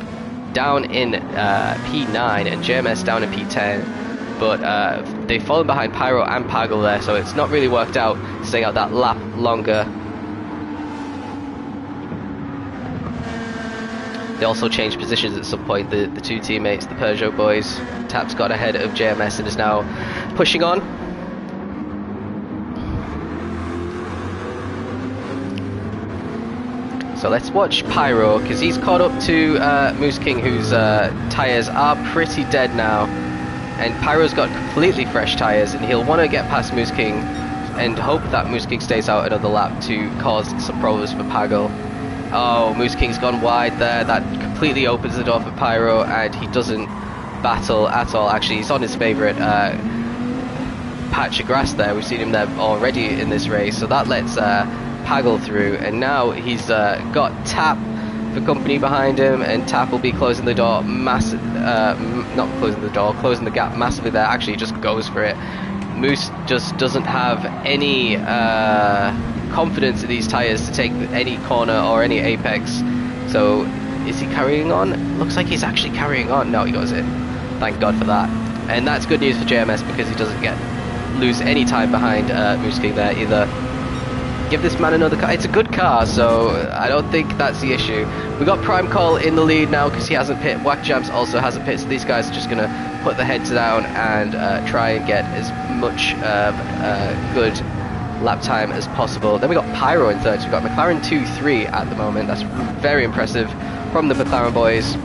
down in P9 and JMS down in P10, but they've fallen behind Pyro and Pagel there, so it's not really worked out staying out that lap longer. They also changed positions at some point, the two teammates, the Peugeot boys. Tap's got ahead of JMS and is now pushing on. So let's watch Pyro, because he's caught up to Moose King, whose tyres are pretty dead now. And Pyro's got completely fresh tyres, and he'll want to get past Moose King and hope that Moose King stays out another lap to cause some problems for Pagel. Oh, Moose King's gone wide there. That completely opens the door for Pyro, and he doesn't battle at all. Actually, he's on his favourite patch of grass there. We've seen him there already in this race, so that lets Pagel through, and now he's got Tap for company behind him, and Tap will be closing the door not closing the door, closing the gap massively there. Actually, he just goes for it. Moose just doesn't have any confidence in these tyres to take any corner or any apex. So is he carrying on? Looks like he's actually carrying on. No, he goes in. Thank God for that. And that's good news for JMS, because he doesn't lose any time behind Moose King there either. Give this man another car. It's a good car, so I don't think that's the issue. We got Prime Call in the lead now because he hasn't pit. Whack Jams also hasn't pit, so these guys are just going to put their heads down and try and get as much good lap time as possible. Then we got Pyro in third, so we've got McLaren 2-3 at the moment. That's very impressive from the McLaren boys.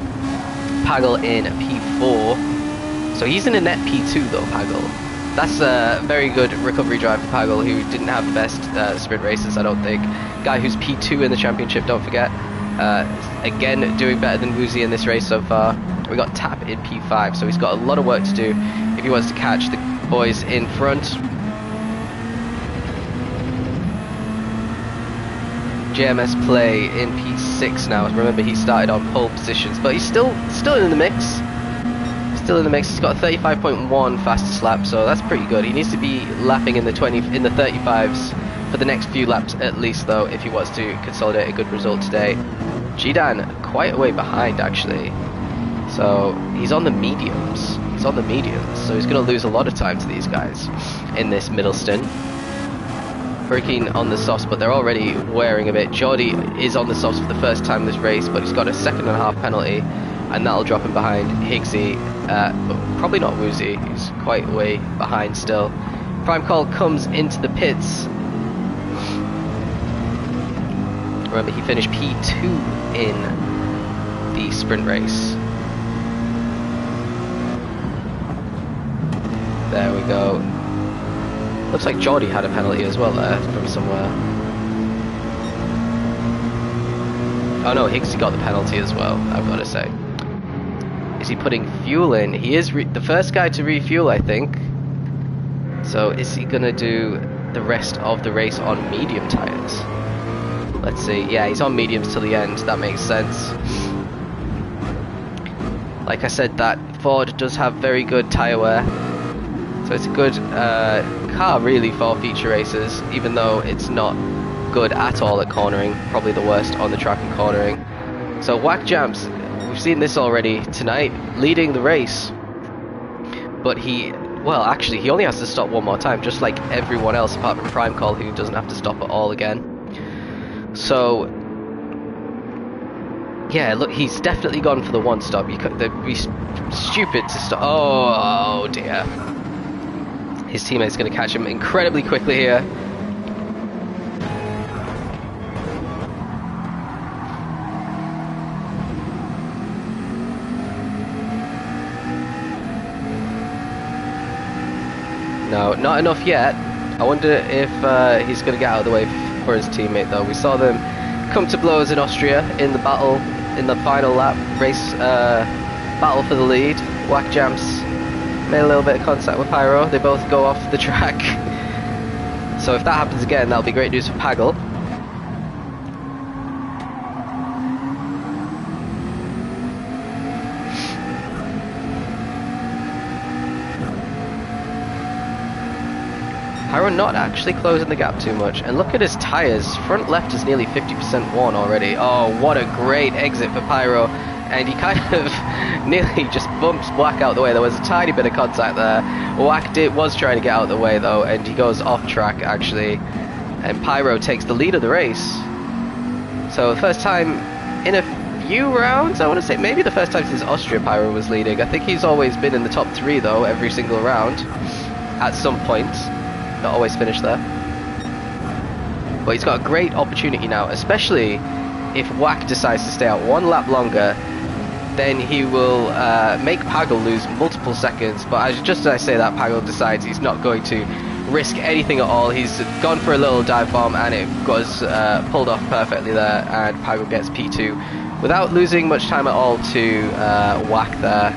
Pagel in P4, so he's in a net P2 though, Pagel. That's a very good recovery drive for Pagel, who didn't have the best sprint races, I don't think. Guy who's P2 in the championship, don't forget. Again, doing better than Woozy in this race so far. We got Tap in P5, so he's got a lot of work to do if he wants to catch the boys in front. JMS Play in P6 now. Remember, he started on pole positions, but he's still in the mix. Still in the mix. He's got a 35.1 fastest lap, so that's pretty good. He needs to be lapping in the 35s for the next few laps at least, though, if he wants to consolidate a good result today. Gdan quite a way behind actually, so he's on the mediums. So he's going to lose a lot of time to these guys in this middle stint. Hurricane on the softs, but they're already wearing a bit. Jordi is on the softs for the first time this race, but he's got a 2.5 penalty, and that'll drop him behind Higgsy, but probably not Woozy. He's quite way behind still. Prime Call comes into the pits. Remember, he finished P2 in the sprint race. There we go. Looks like Geordie had a penalty as well there from somewhere. Oh no, Higgsy got the penalty as well, I've got to say. Is he putting fuel in? He is the first guy to refuel, I think. So is he going to do the rest of the race on medium tyres? Let's see. Yeah, he's on mediums till the end. That makes sense. Like I said, that Ford does have very good tyre wear. So it's a good car really for feature races, even though it's not good at all at cornering. Probably the worst on the track in cornering. So Whack Jams, we've seen this already tonight, leading the race. But well, actually, he only has to stop one more time, just like everyone else apart from Prime Call, who doesn't have to stop at all again. So, yeah, look, he's definitely gone for the one stop. They'd be stupid to stop. Oh dear. His teammate's going to catch him incredibly quickly here. No, not enough yet. I wonder if he's going to get out of the way for his teammate though. We saw them come to blows in Austria in the battle, in the final lap race battle for the lead. Whack Jams made a little bit of contact with Pyro. They both go off the track. So if that happens again, that'll be great news for Pagel. Pyro not actually closing the gap too much. And look at his tyres. Front left is nearly 50% worn already. Oh, what a great exit for Pyro. And he kind of nearly just bumps Whack out the way. There was a tiny bit of contact there. Whack was trying to get out of the way though, and he goes off track actually. And Pyro takes the lead of the race. So the first time in a few rounds, I want to say maybe the first time since Austria Pyro was leading. I think he's always been in the top 3 though, every single round. At some point. Not always finished there. But he's got a great opportunity now, especially if Whack decides to stay out one lap longer. Then he will make Pagel lose multiple seconds. But just as I say that, Pagel decides he's not going to risk anything at all. He's gone for a little dive bomb and it was pulled off perfectly there. And Pagel gets P2 without losing much time at all to Whack there.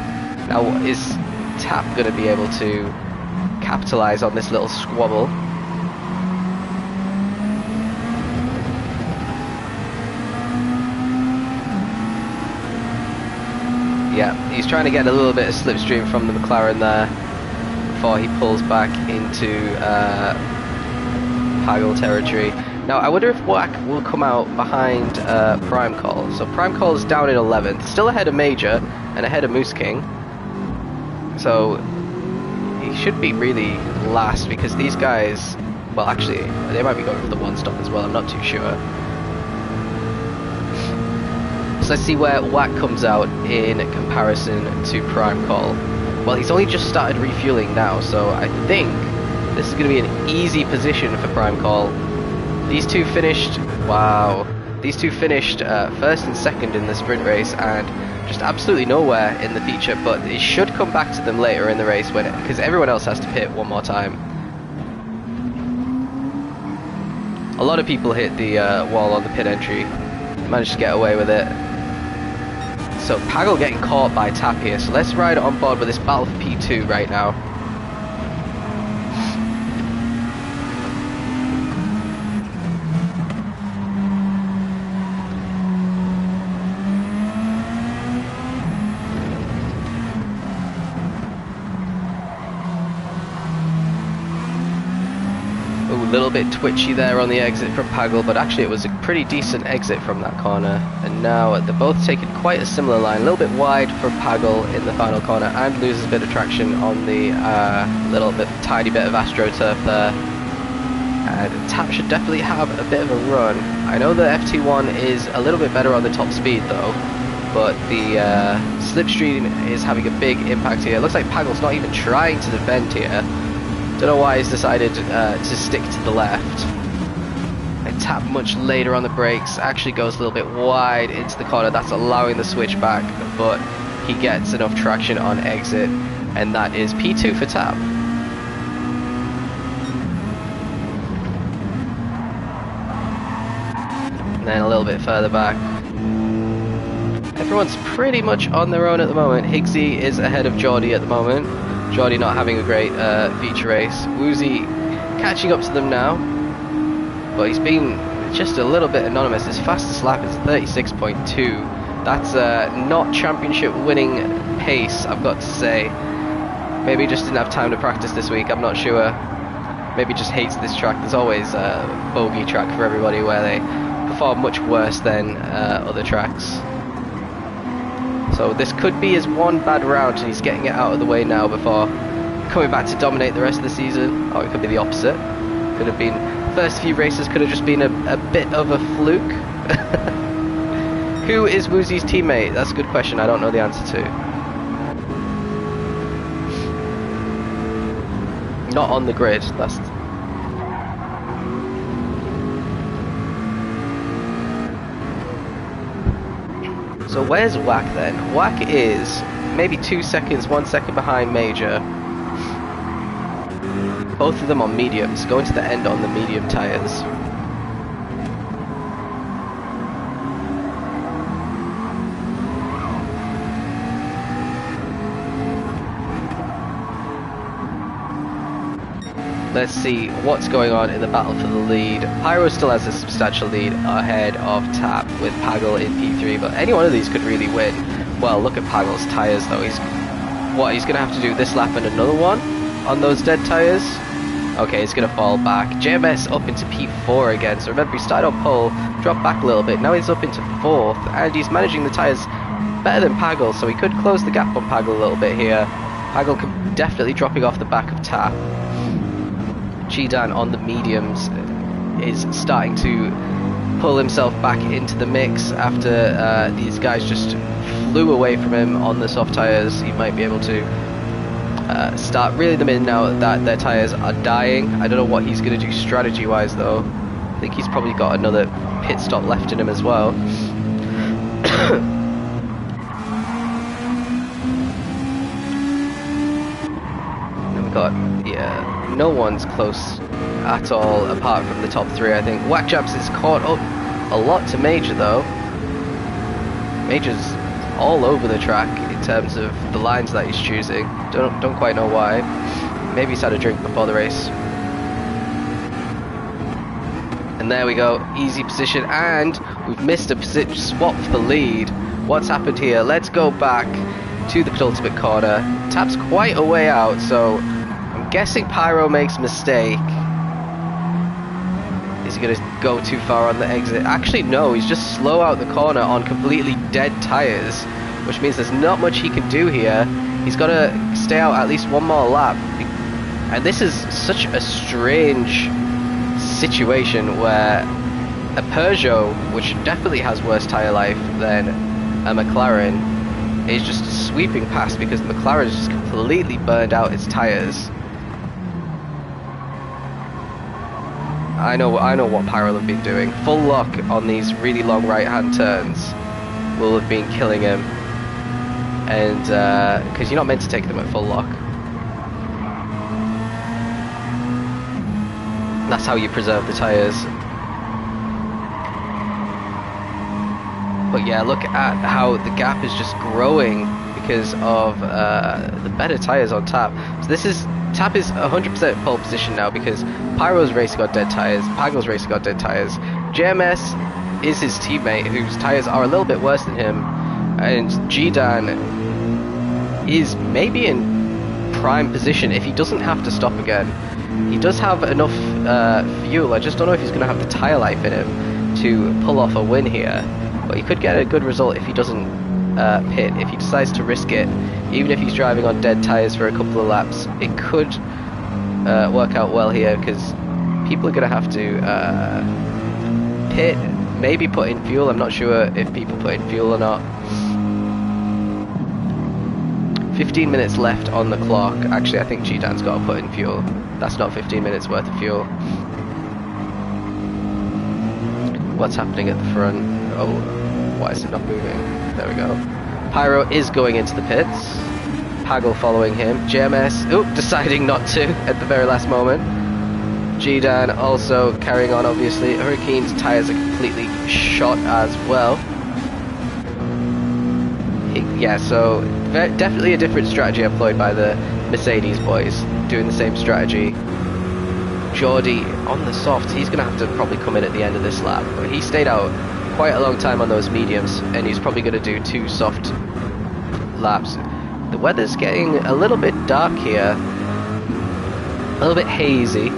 Now is Tap going to be able to capitalize on this little squabble? Yeah, he's trying to get a little bit of slipstream from the McLaren there before he pulls back into Pagel territory. Now I wonder if Whack will come out behind Prime Call. So Prime Call is down in 11th, still ahead of Major and ahead of Moose King. So he should be really last because these guys, well actually, they might be going for the one stop as well, I'm not too sure. So let's see where Whack comes out in comparison to Prime Call. Well, he's only just started refueling now, so I think this is going to be an easy position for Prime Call. These two finished, wow, these two finished first and second in the sprint race and just absolutely nowhere in the feature, but it should come back to them later in the race because everyone else has to pit one more time. A lot of people hit the wall on the pit entry, managed to get away with it. So Pagel getting caught by Tap here, so let's ride on board with this battle for P2 right now. A little bit twitchy there on the exit from Pagel, but actually it was a pretty decent exit from that corner. And now they're both taking quite a similar line, a little bit wide for Pagel in the final corner and loses a bit of traction on the tiny bit of AstroTurf there. And Tap should definitely have a bit of a run. I know the FT1 is a little bit better on the top speed though, but the slipstream is having a big impact here. It looks like Pagel's not even trying to defend here. Don't know why he's decided to stick to the left. And Tap much later on the brakes, actually goes a little bit wide into the corner. That's allowing the switch back, but he gets enough traction on exit, and that is P2 for Tap. then a little bit further back. Everyone's pretty much on their own at the moment. Higgsy is ahead of Geordie at the moment. Geordie not having a great feature race. Woozy catching up to them now, but he's been just a little bit anonymous. His fastest lap is 36.2. That's not championship winning pace, I've got to say. Maybe he just didn't have time to practice this week, I'm not sure. Maybe just hates this track. There's always a bogey track for everybody where they perform much worse than other tracks. So this could be his one bad round, and he's getting it out of the way now before coming back to dominate the rest of the season. Or it could be the opposite. Could have been, first few races could have just been a bit of a fluke. Who is Woozy's teammate? That's a good question, I don't know the answer to. Not on the grid, that's... So where's Wack then? Wack is maybe 2 seconds, 1 second behind Major. Both of them on mediums, going to the end on the medium tyres. Let's see what's going on in the battle for the lead. Pyro still has a substantial lead ahead of Tap with Pagel in P3, but any one of these could really win. Well, look at Pagel's tyres though. He's going to have to do this lap and another one on those dead tyres. Okay, he's going to fall back. JMS up into P4 again. So remember, he started on pole, dropped back a little bit. Now he's up into 4th, and he's managing the tyres better than Pagel, so he could close the gap on Pagel a little bit here. Pagel could definitely dropping off the back of Tap. G-Dan on the mediums is starting to pull himself back into the mix after these guys just flew away from him on the soft tyres. He might be able to start reeling them in now that their tyres are dying. I don't know what he's going to do strategy wise though. I think he's probably got another pit stop left in him as well. And we've got, yeah, no one's close at all apart from the top 3, I think. Whackjaps is caught up a lot to Major though. Major's all over the track in terms of the lines that he's choosing. Don't quite know why. Maybe he's had a drink before the race. And there we go, easy position, and we've missed a position swap for the lead. What's happened here? Let's go back to the penultimate corner. Tap's quite a way out, so I'm guessing Pyro makes a mistake. Is he going to go too far on the exit? Actually, no, he's just slow out the corner on completely dead tyres, which means there's not much he can do here. He's got to stay out at least one more lap. And this is such a strange situation where a Peugeot, which definitely has worse tyre life than a McLaren, is just sweeping past because McLaren has just completely burned out its tyres. I know what Pyro have been doing. Full lock on these really long right-hand turns will have been killing him, and because you're not meant to take them at full lock. That's how you preserve the tyres. But yeah, look at how the gap is just growing because of the better tyres on Tap. So Tap is 100% pole position now because Pyro's racing on dead tyres, Pagel's racing on dead tyres. JMS is his teammate whose tyres are a little bit worse than him, and G-Dan is maybe in prime position if he doesn't have to stop again. He does have enough fuel, I just don't know if he's going to have the tyre life in him to pull off a win here, but he could get a good result if he doesn't pit. If he decides to risk it, even if he's driving on dead tyres for a couple of laps, it could work out well here because people are going to have to pit, maybe put in fuel. I'm not sure if people put in fuel or not. 15 minutes left on the clock. Actually, I think G-Dan's got to put in fuel. That's not 15 minutes worth of fuel. What's happening at the front? Oh, why is it not moving? There we go. Pyro is going into the pits. Pagel following him. JMS, deciding not to at the very last moment. G-Dan also carrying on, obviously. Hurricane's tyres are completely shot as well. Yeah, so definitely a different strategy employed by the Mercedes boys, doing the same strategy. Geordie on the softs, he's going to have to probably come in at the end of this lap, but he stayed out quite a long time on those mediums, and he's probably going to do 2 soft laps. The weather's getting a little bit dark here, a little bit hazy.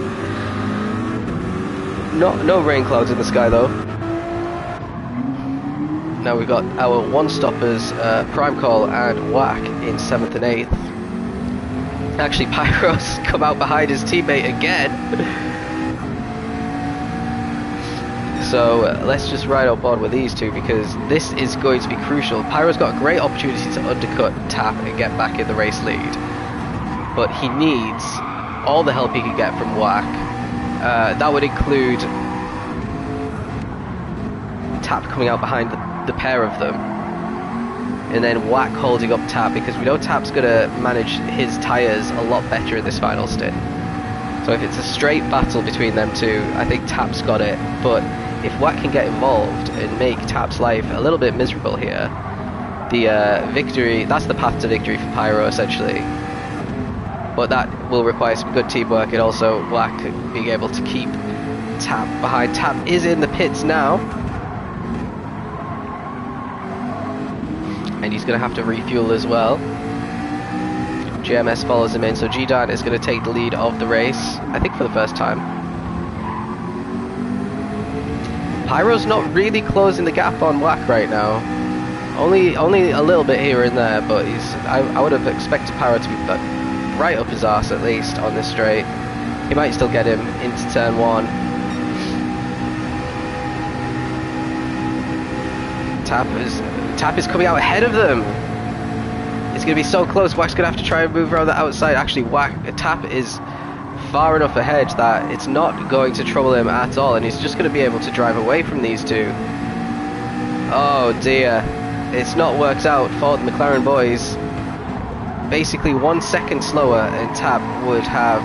No rain clouds in the sky though. Now we've got our one-stoppers, Prime Call and Whack in 7th and 8th. Actually, Pyro's come out behind his teammate again. So let's just ride on board with these two, because this is going to be crucial. Pyro's got a great opportunity to undercut Tap and get back in the race lead, but he needs all the help he can get from Whack. That would include Tap coming out behind the pair of them, and then Whack holding up Tap, because we know Tap's going to manage his tyres a lot better in this final stint. So if it's a straight battle between them two, I think Tap's got it, but if Whack can get involved and make Tap's life a little bit miserable here, the victory, that's the path to victory for Pyro essentially. But that will require some good teamwork, and also Whack being able to keep Tap behind. Tap is in the pits now, and he's going to have to refuel as well. GMS follows him in, so G-Dan is going to take the lead of the race, I think for the first time. Pyro's not really closing the gap on Whack right now. Only a little bit here and there, but I would have expected Pyro to be right up his arse at least on this straight. He might still get him into turn 1. Tap is coming out ahead of them. It's going to be so close. Whack's going to have to try and move around the outside. Actually, Tap is far enough ahead that it's not going to trouble him at all, and he's just going to be able to drive away from these two. Oh dear, it's not worked out for the McLaren boys. Basically 1 second slower and Tap would have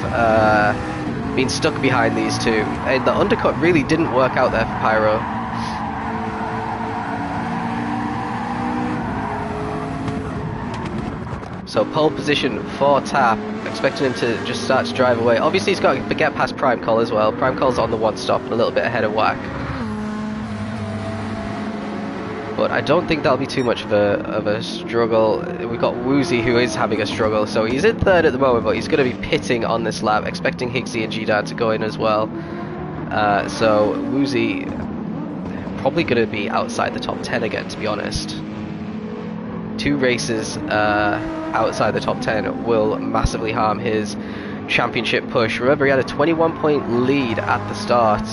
been stuck behind these two, and the undercut really didn't work out there for Pyro. So pole position for Tap, expecting him to just start to drive away. Obviously he's got to get past Prime Call as well. Prime Call's on the one stop and a little bit ahead of Whack. But I don't think that'll be too much of a struggle. We've got Woozy, who is having a struggle, so he's in 3rd at the moment, but he's going to be pitting on this lap, expecting Higgsy and G-Dan to go in as well. So Woozy probably going to be outside the top 10 again, to be honest. 2 races outside the top 10 will massively harm his championship push. Remember, he had a 21-point lead at the start.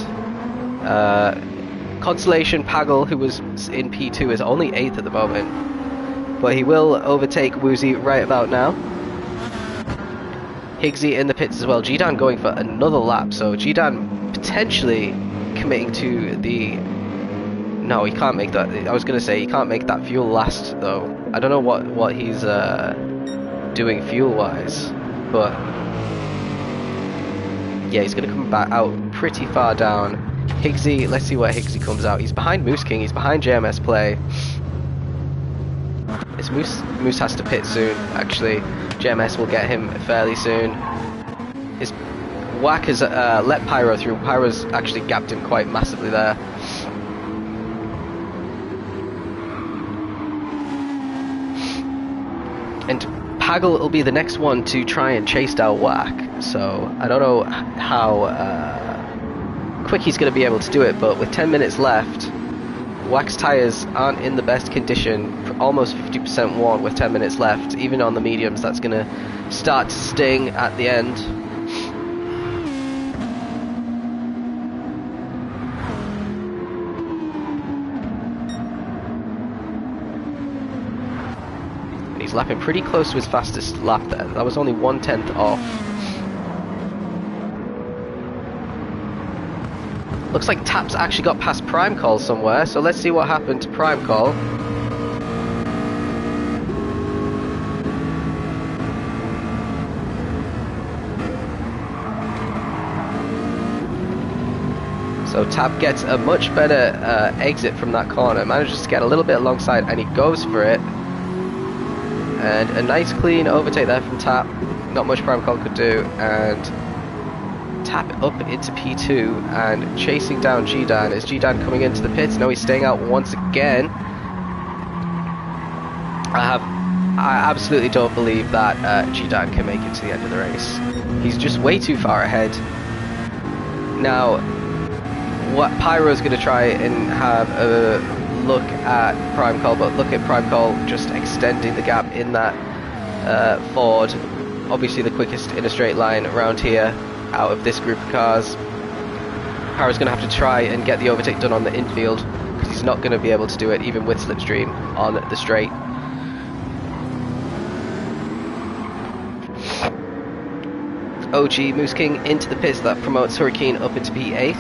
Consolation Pagel, who was in P2, is only 8th at the moment, but he will overtake Woozy right about now. Higgsy in the pits as well. G-Dan going for another lap, so G-Dan potentially committing to the... No, he can't make that. I was going to say, he can't make that fuel last, though. I don't know what he's doing fuel-wise, but... Yeah, he's going to come back out pretty far down. Higgsy, let's see where Higgsy comes out. He's behind Moose King, he's behind JMS Play. It's Moose has to pit soon, actually. JMS will get him fairly soon. His Whack has let Pyro through. Pyro's actually gapped him quite massively there. And Pagel will be the next one to try and chase down Whack. So I don't know how quick he's going to be able to do it, but with 10 minutes left, Whack's tyres aren't in the best condition, almost 50% worn with 10 minutes left. Even on the mediums, that's going to start to sting at the end. And he's lapping pretty close to his fastest lap there. That was only 1/10 off. Looks like Tap's actually got past Prime Call somewhere, so let's see what happened to Prime Call. So Tap gets a much better exit from that corner, manages to get a little bit alongside, and he goes for it. And a nice clean overtake there from Tap. Not much Prime Call could do, and Tap up into P2 and chasing down G-Dan. Is G-Dan coming into the pits? No, he's staying out once again. I absolutely don't believe that G-Dan can make it to the end of the race. He's just way too far ahead. Now, what Pyro's going to try and have a look at Prime Call, but look at Prime Call just extending the gap in that Ford. Obviously the quickest in a straight line around here out of this group of cars. Pyro's going to have to try and get the overtake done on the infield, because he's not going to be able to do it even with slipstream on the straight. OG Moose King into the pits. That promotes Hurricane up into P8.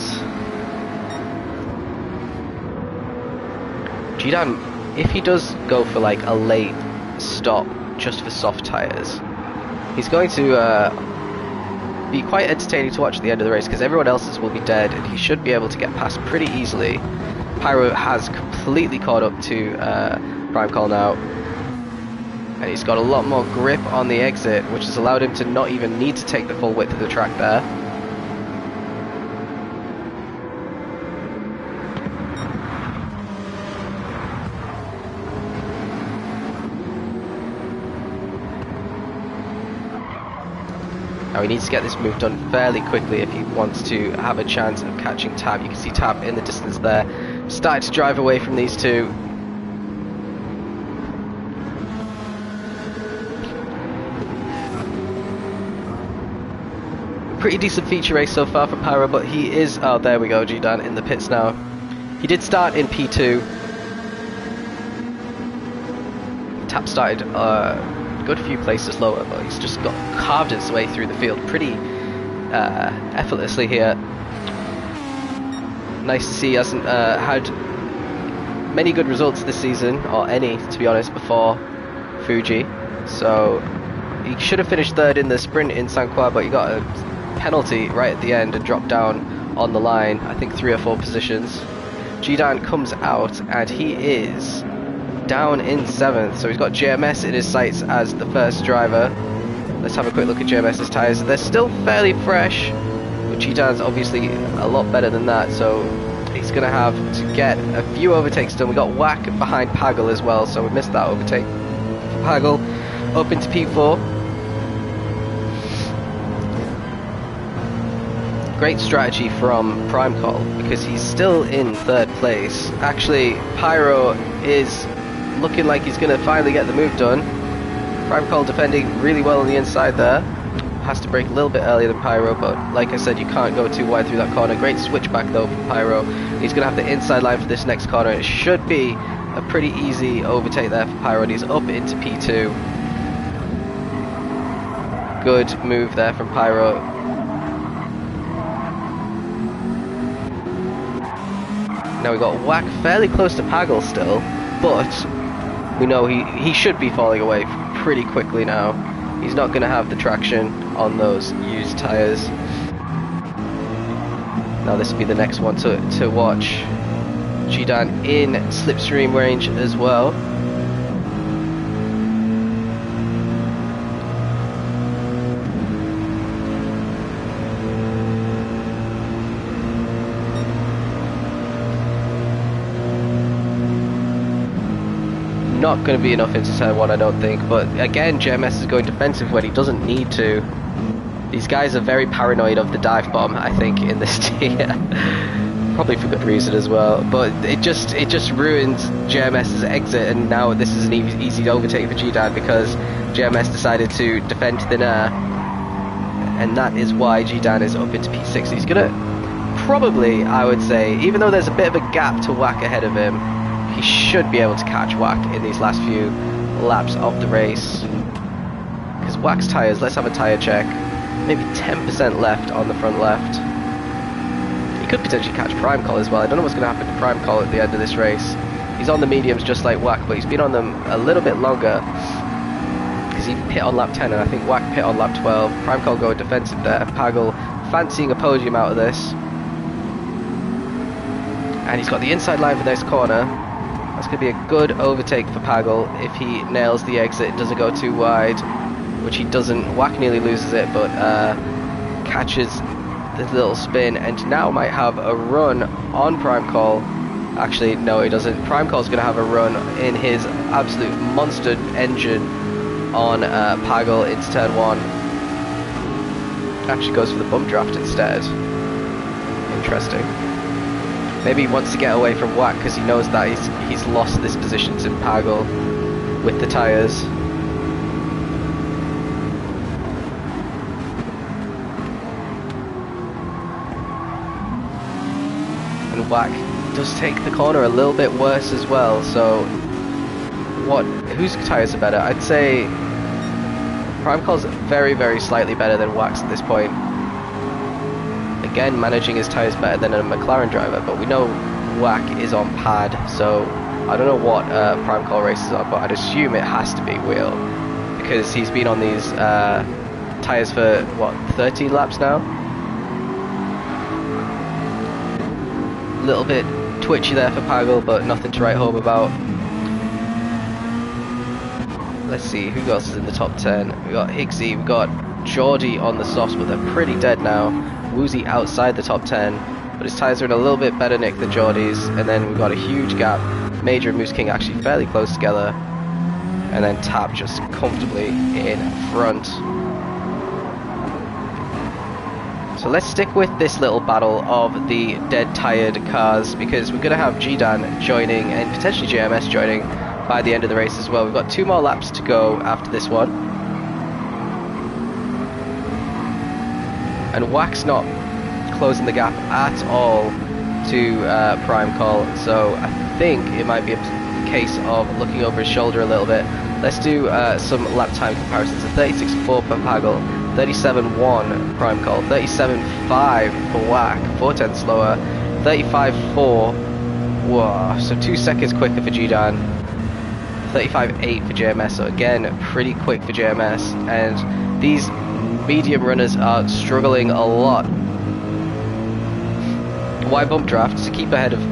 G-Dan, if he does go for like a late stop just for soft tyres, he's going to be quite entertaining to watch at the end of the race, because everyone else's will be dead and he should be able to get past pretty easily. Pyro has completely caught up to Prime Call now, and he's got a lot more grip on the exit, which has allowed him to not even need to take the full width of the track there. Now he needs to get this move done fairly quickly if he wants to have a chance of catching Tab. You can see Tab in the distance there, starting to drive away from these two. Pretty decent feature race so far for Pyro, but he is... oh, there we go, G-Dan in the pits now. He did start in P2. Tap started a good few places lower, but he's just got carved his way through the field pretty effortlessly here. Nice to see he hasn't had many good results this season, or any, to be honest, before Fuji. So he should have finished third in the sprint in San Qua, but he got a penalty right at the end and dropped down on the line, I think 3 or 4 positions. G-Dan comes out and he is down in 7th, so he's got JMS in his sights as the first driver. Let's have a quick look at JMS's tyres. They're still fairly fresh, but G-Dan's obviously a lot better than that, so he's going to have to get a few overtakes done. We got Whack behind Pagel as well, so we missed that overtake for Pagel. Up into P4. Great strategy from Prime Call, because he's still in 3rd place. Actually, Pyro is looking like he's going to finally get the move done. Prime Call defending really well on the inside there. Has to brake a little bit earlier than Pyro, but like I said, you can't go too wide through that corner. Great switchback though from Pyro. He's going to have the inside line for this next corner. It should be a pretty easy overtake there for Pyro. He's up into P2. Good move there from Pyro. Now we got Whack fairly close to Pagel still, but we know he should be falling away pretty quickly now. He's not going to have the traction on those used tyres. Now this will be the next one to watch. G-Dan in slipstream range as well. Not going to be enough into turn 1, I don't think, but again JMS is going defensive when he doesn't need to. These guys are very paranoid of the dive bomb, I think, in this tier. Probably for good reason as well, but it just ruined JMS's exit, and now this is an easy overtake for G-Dan because JMS decided to defend thin air, and that is why G-Dan is up into P6. He's going to probably, I would say, even though there's a bit of a gap to Whack ahead of him, he should be able to catch Whack in these last few laps of the race. Because Whack's tyres, let's have a tyre check. Maybe 10% left on the front left. He could potentially catch Prime Call as well. I don't know what's going to happen to Prime Call at the end of this race. He's on the mediums just like Whack, but he's been on them a little bit longer. Because he pit on lap 10 and I think Whack pit on lap 12. Prime Call going defensive there. Pagel fancying a podium out of this. And he's got the inside line for this corner. That's going to be a good overtake for Pagel if he nails the exit and doesn't go too wide, which he doesn't. Wack nearly loses it, but catches the little spin and now might have a run on Prime Call. Actually, no, he doesn't. Prime Call's going to have a run in his absolute monster engine on Pagel into turn 1. Actually goes for the bump draft instead. Interesting. Maybe he wants to get away from Wack because he knows that he's lost this position to Pagel with the tyres. And Wack does take the corner a little bit worse as well, so whose tyres are better? I'd say Prime Call's very, very slightly better than Wack's at this point. Again, managing his tyres better than a McLaren driver, but we know Wack is on pad, so I don't know what Prime Call races are, but I'd assume it has to be wheel, because he's been on these tyres for, what, 13 laps now? A little bit twitchy there for Pagel, but nothing to write home about. Let's see, who else is in the top 10? We got Higgsy, we got Geordie on the softs, but they're pretty dead now. Woozy outside the top 10, but his tyres are in a little bit better nick than Geordie's, and then we've got a huge gap. Major and Moose King actually fairly close together, and then Tap just comfortably in front. So let's stick with this little battle of the dead tired cars, because we're going to have Gdan joining and potentially JMS joining by the end of the race as well. We've got 2 more laps to go after this one. And Wack's not closing the gap at all to Prime Call, so I think it might be a case of looking over his shoulder a little bit. Let's do some lap time comparisons. So 36.4 for Pagel, 37.1 Prime Call, 37.5 for Wack, 4 tenths slower, 35.4, whoa, so 2 seconds quicker for Gdan, 35.8 for JMS, so again pretty quick for JMS, and these medium runners are struggling a lot. Why bump draft? To keep ahead of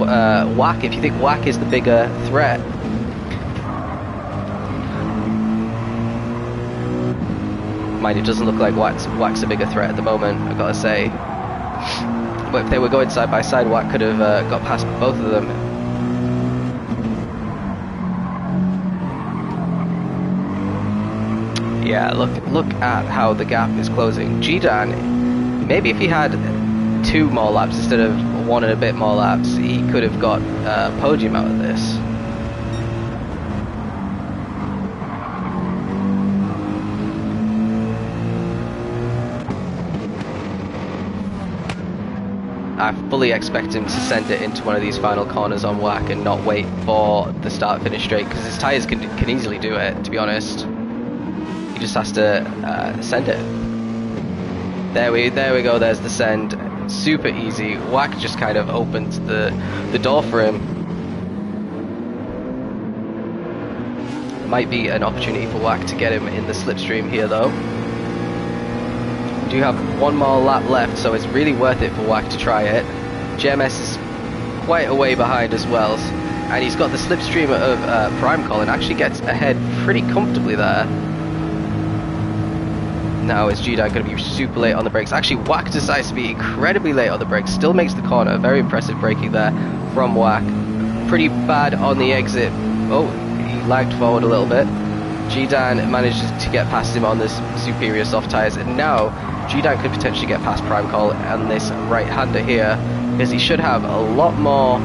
Wack, if you think Wack is the bigger threat. Mind, it doesn't look like Wack's a bigger threat at the moment, I've got to say. But if they were going side by side, Wack could have got past both of them. Yeah, look at how the gap is closing. Gdan, maybe if he had 2 more laps instead of 1 and a bit more laps, he could have got a podium out of this. I fully expect him to send it into one of these final corners on Wack and not wait for the start-finish straight, because his tyres can easily do it, to be honest. He just has to send it. There we go, there's the send. Super easy. Wack just kind of opened the door for him. Might be an opportunity for Wack to get him in the slipstream here though. We do have 1 more lap left, so it's really worth it for Wack to try it. JMS is quite a way behind as well, and he's got the slipstream of Prime Call and actually gets ahead pretty comfortably there. Now is Gdan going to be super late on the brakes? Actually, Wack decides to be incredibly late on the brakes. Still makes the corner. Very impressive braking there from Wack. Pretty bad on the exit. Oh, he lagged forward a little bit. Gdan manages to get past him on this superior soft tyres. And now Gdan could potentially get past Prime Call on this right-hander here, because he should have a lot more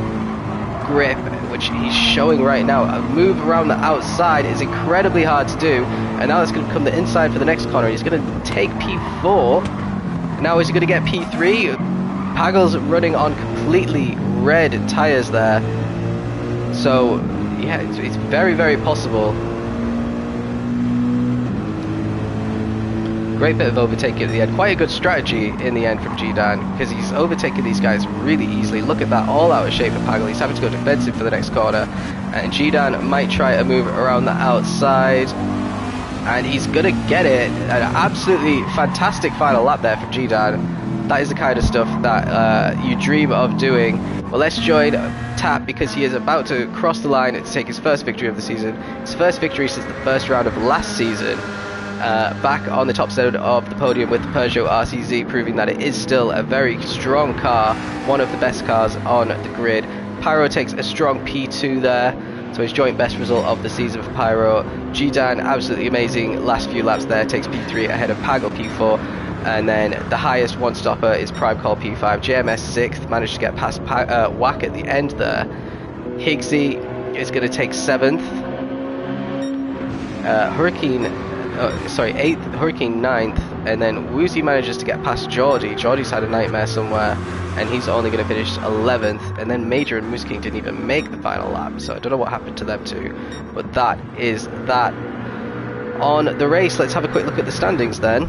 grip, which he's showing right now. A move around the outside is incredibly hard to do, and now it's going to come the inside for the next corner. He's going to take P4, and now is he going to get P3? Pagel's running on completely red tyres there, so yeah, it's very, very possible. Great bit of overtaking at the end. Quite a good strategy in the end from Gdan, because he's overtaken these guys really easily. Look at that, all out of shape for Pagel. He's having to go defensive for the next corner, and Gdan might try a move around the outside, and he's gonna get it. An absolutely fantastic final lap there from Gdan. That is the kind of stuff that you dream of doing. Well, let's join Tap because he is about to cross the line to take his first victory of the season. His first victory since the first round of last season. Back on the top side of the podium with the Peugeot RCZ, proving that it is still a very strong car, one of the best cars on the grid. Pyro takes a strong P2 there, so his joint best result of the season for Pyro. G-Dan, absolutely amazing last few laps there, takes P3 ahead of Pagel P4, and then the highest one stopper is Prime Call P5. JMS 6th, managed to get past Wack at the end there. Higgsy is going to take 7th. Hurricane 8th, Hurricane 9th, and then Woozy manages to get past Geordie. Geordie's had a nightmare somewhere, and he's only going to finish 11th, and then Major and Moose King didn't even make the final lap, so I don't know what happened to them two, but that is that on the race. Let's have a quick look at the standings then.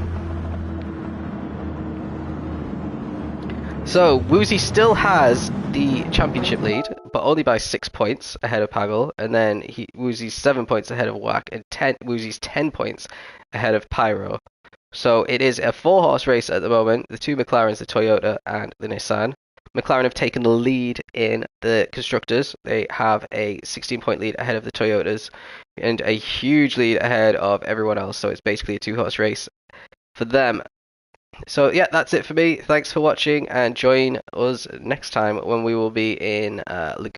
So, Woozy still has the championship lead, but only by 6 points ahead of Pagel, and then Woozy's 7 points ahead of Wack, and Woozy's 10 points ahead of Pyro. So it is a 4-horse race at the moment. The two McLarens, the Toyota and the Nissan. McLaren have taken the lead in the constructors. They have a 16-point lead ahead of the Toyotas, and a huge lead ahead of everyone else. So it's basically a 2-horse race for them. So yeah, that's it for me. Thanks for watching, and join us next time when we will be in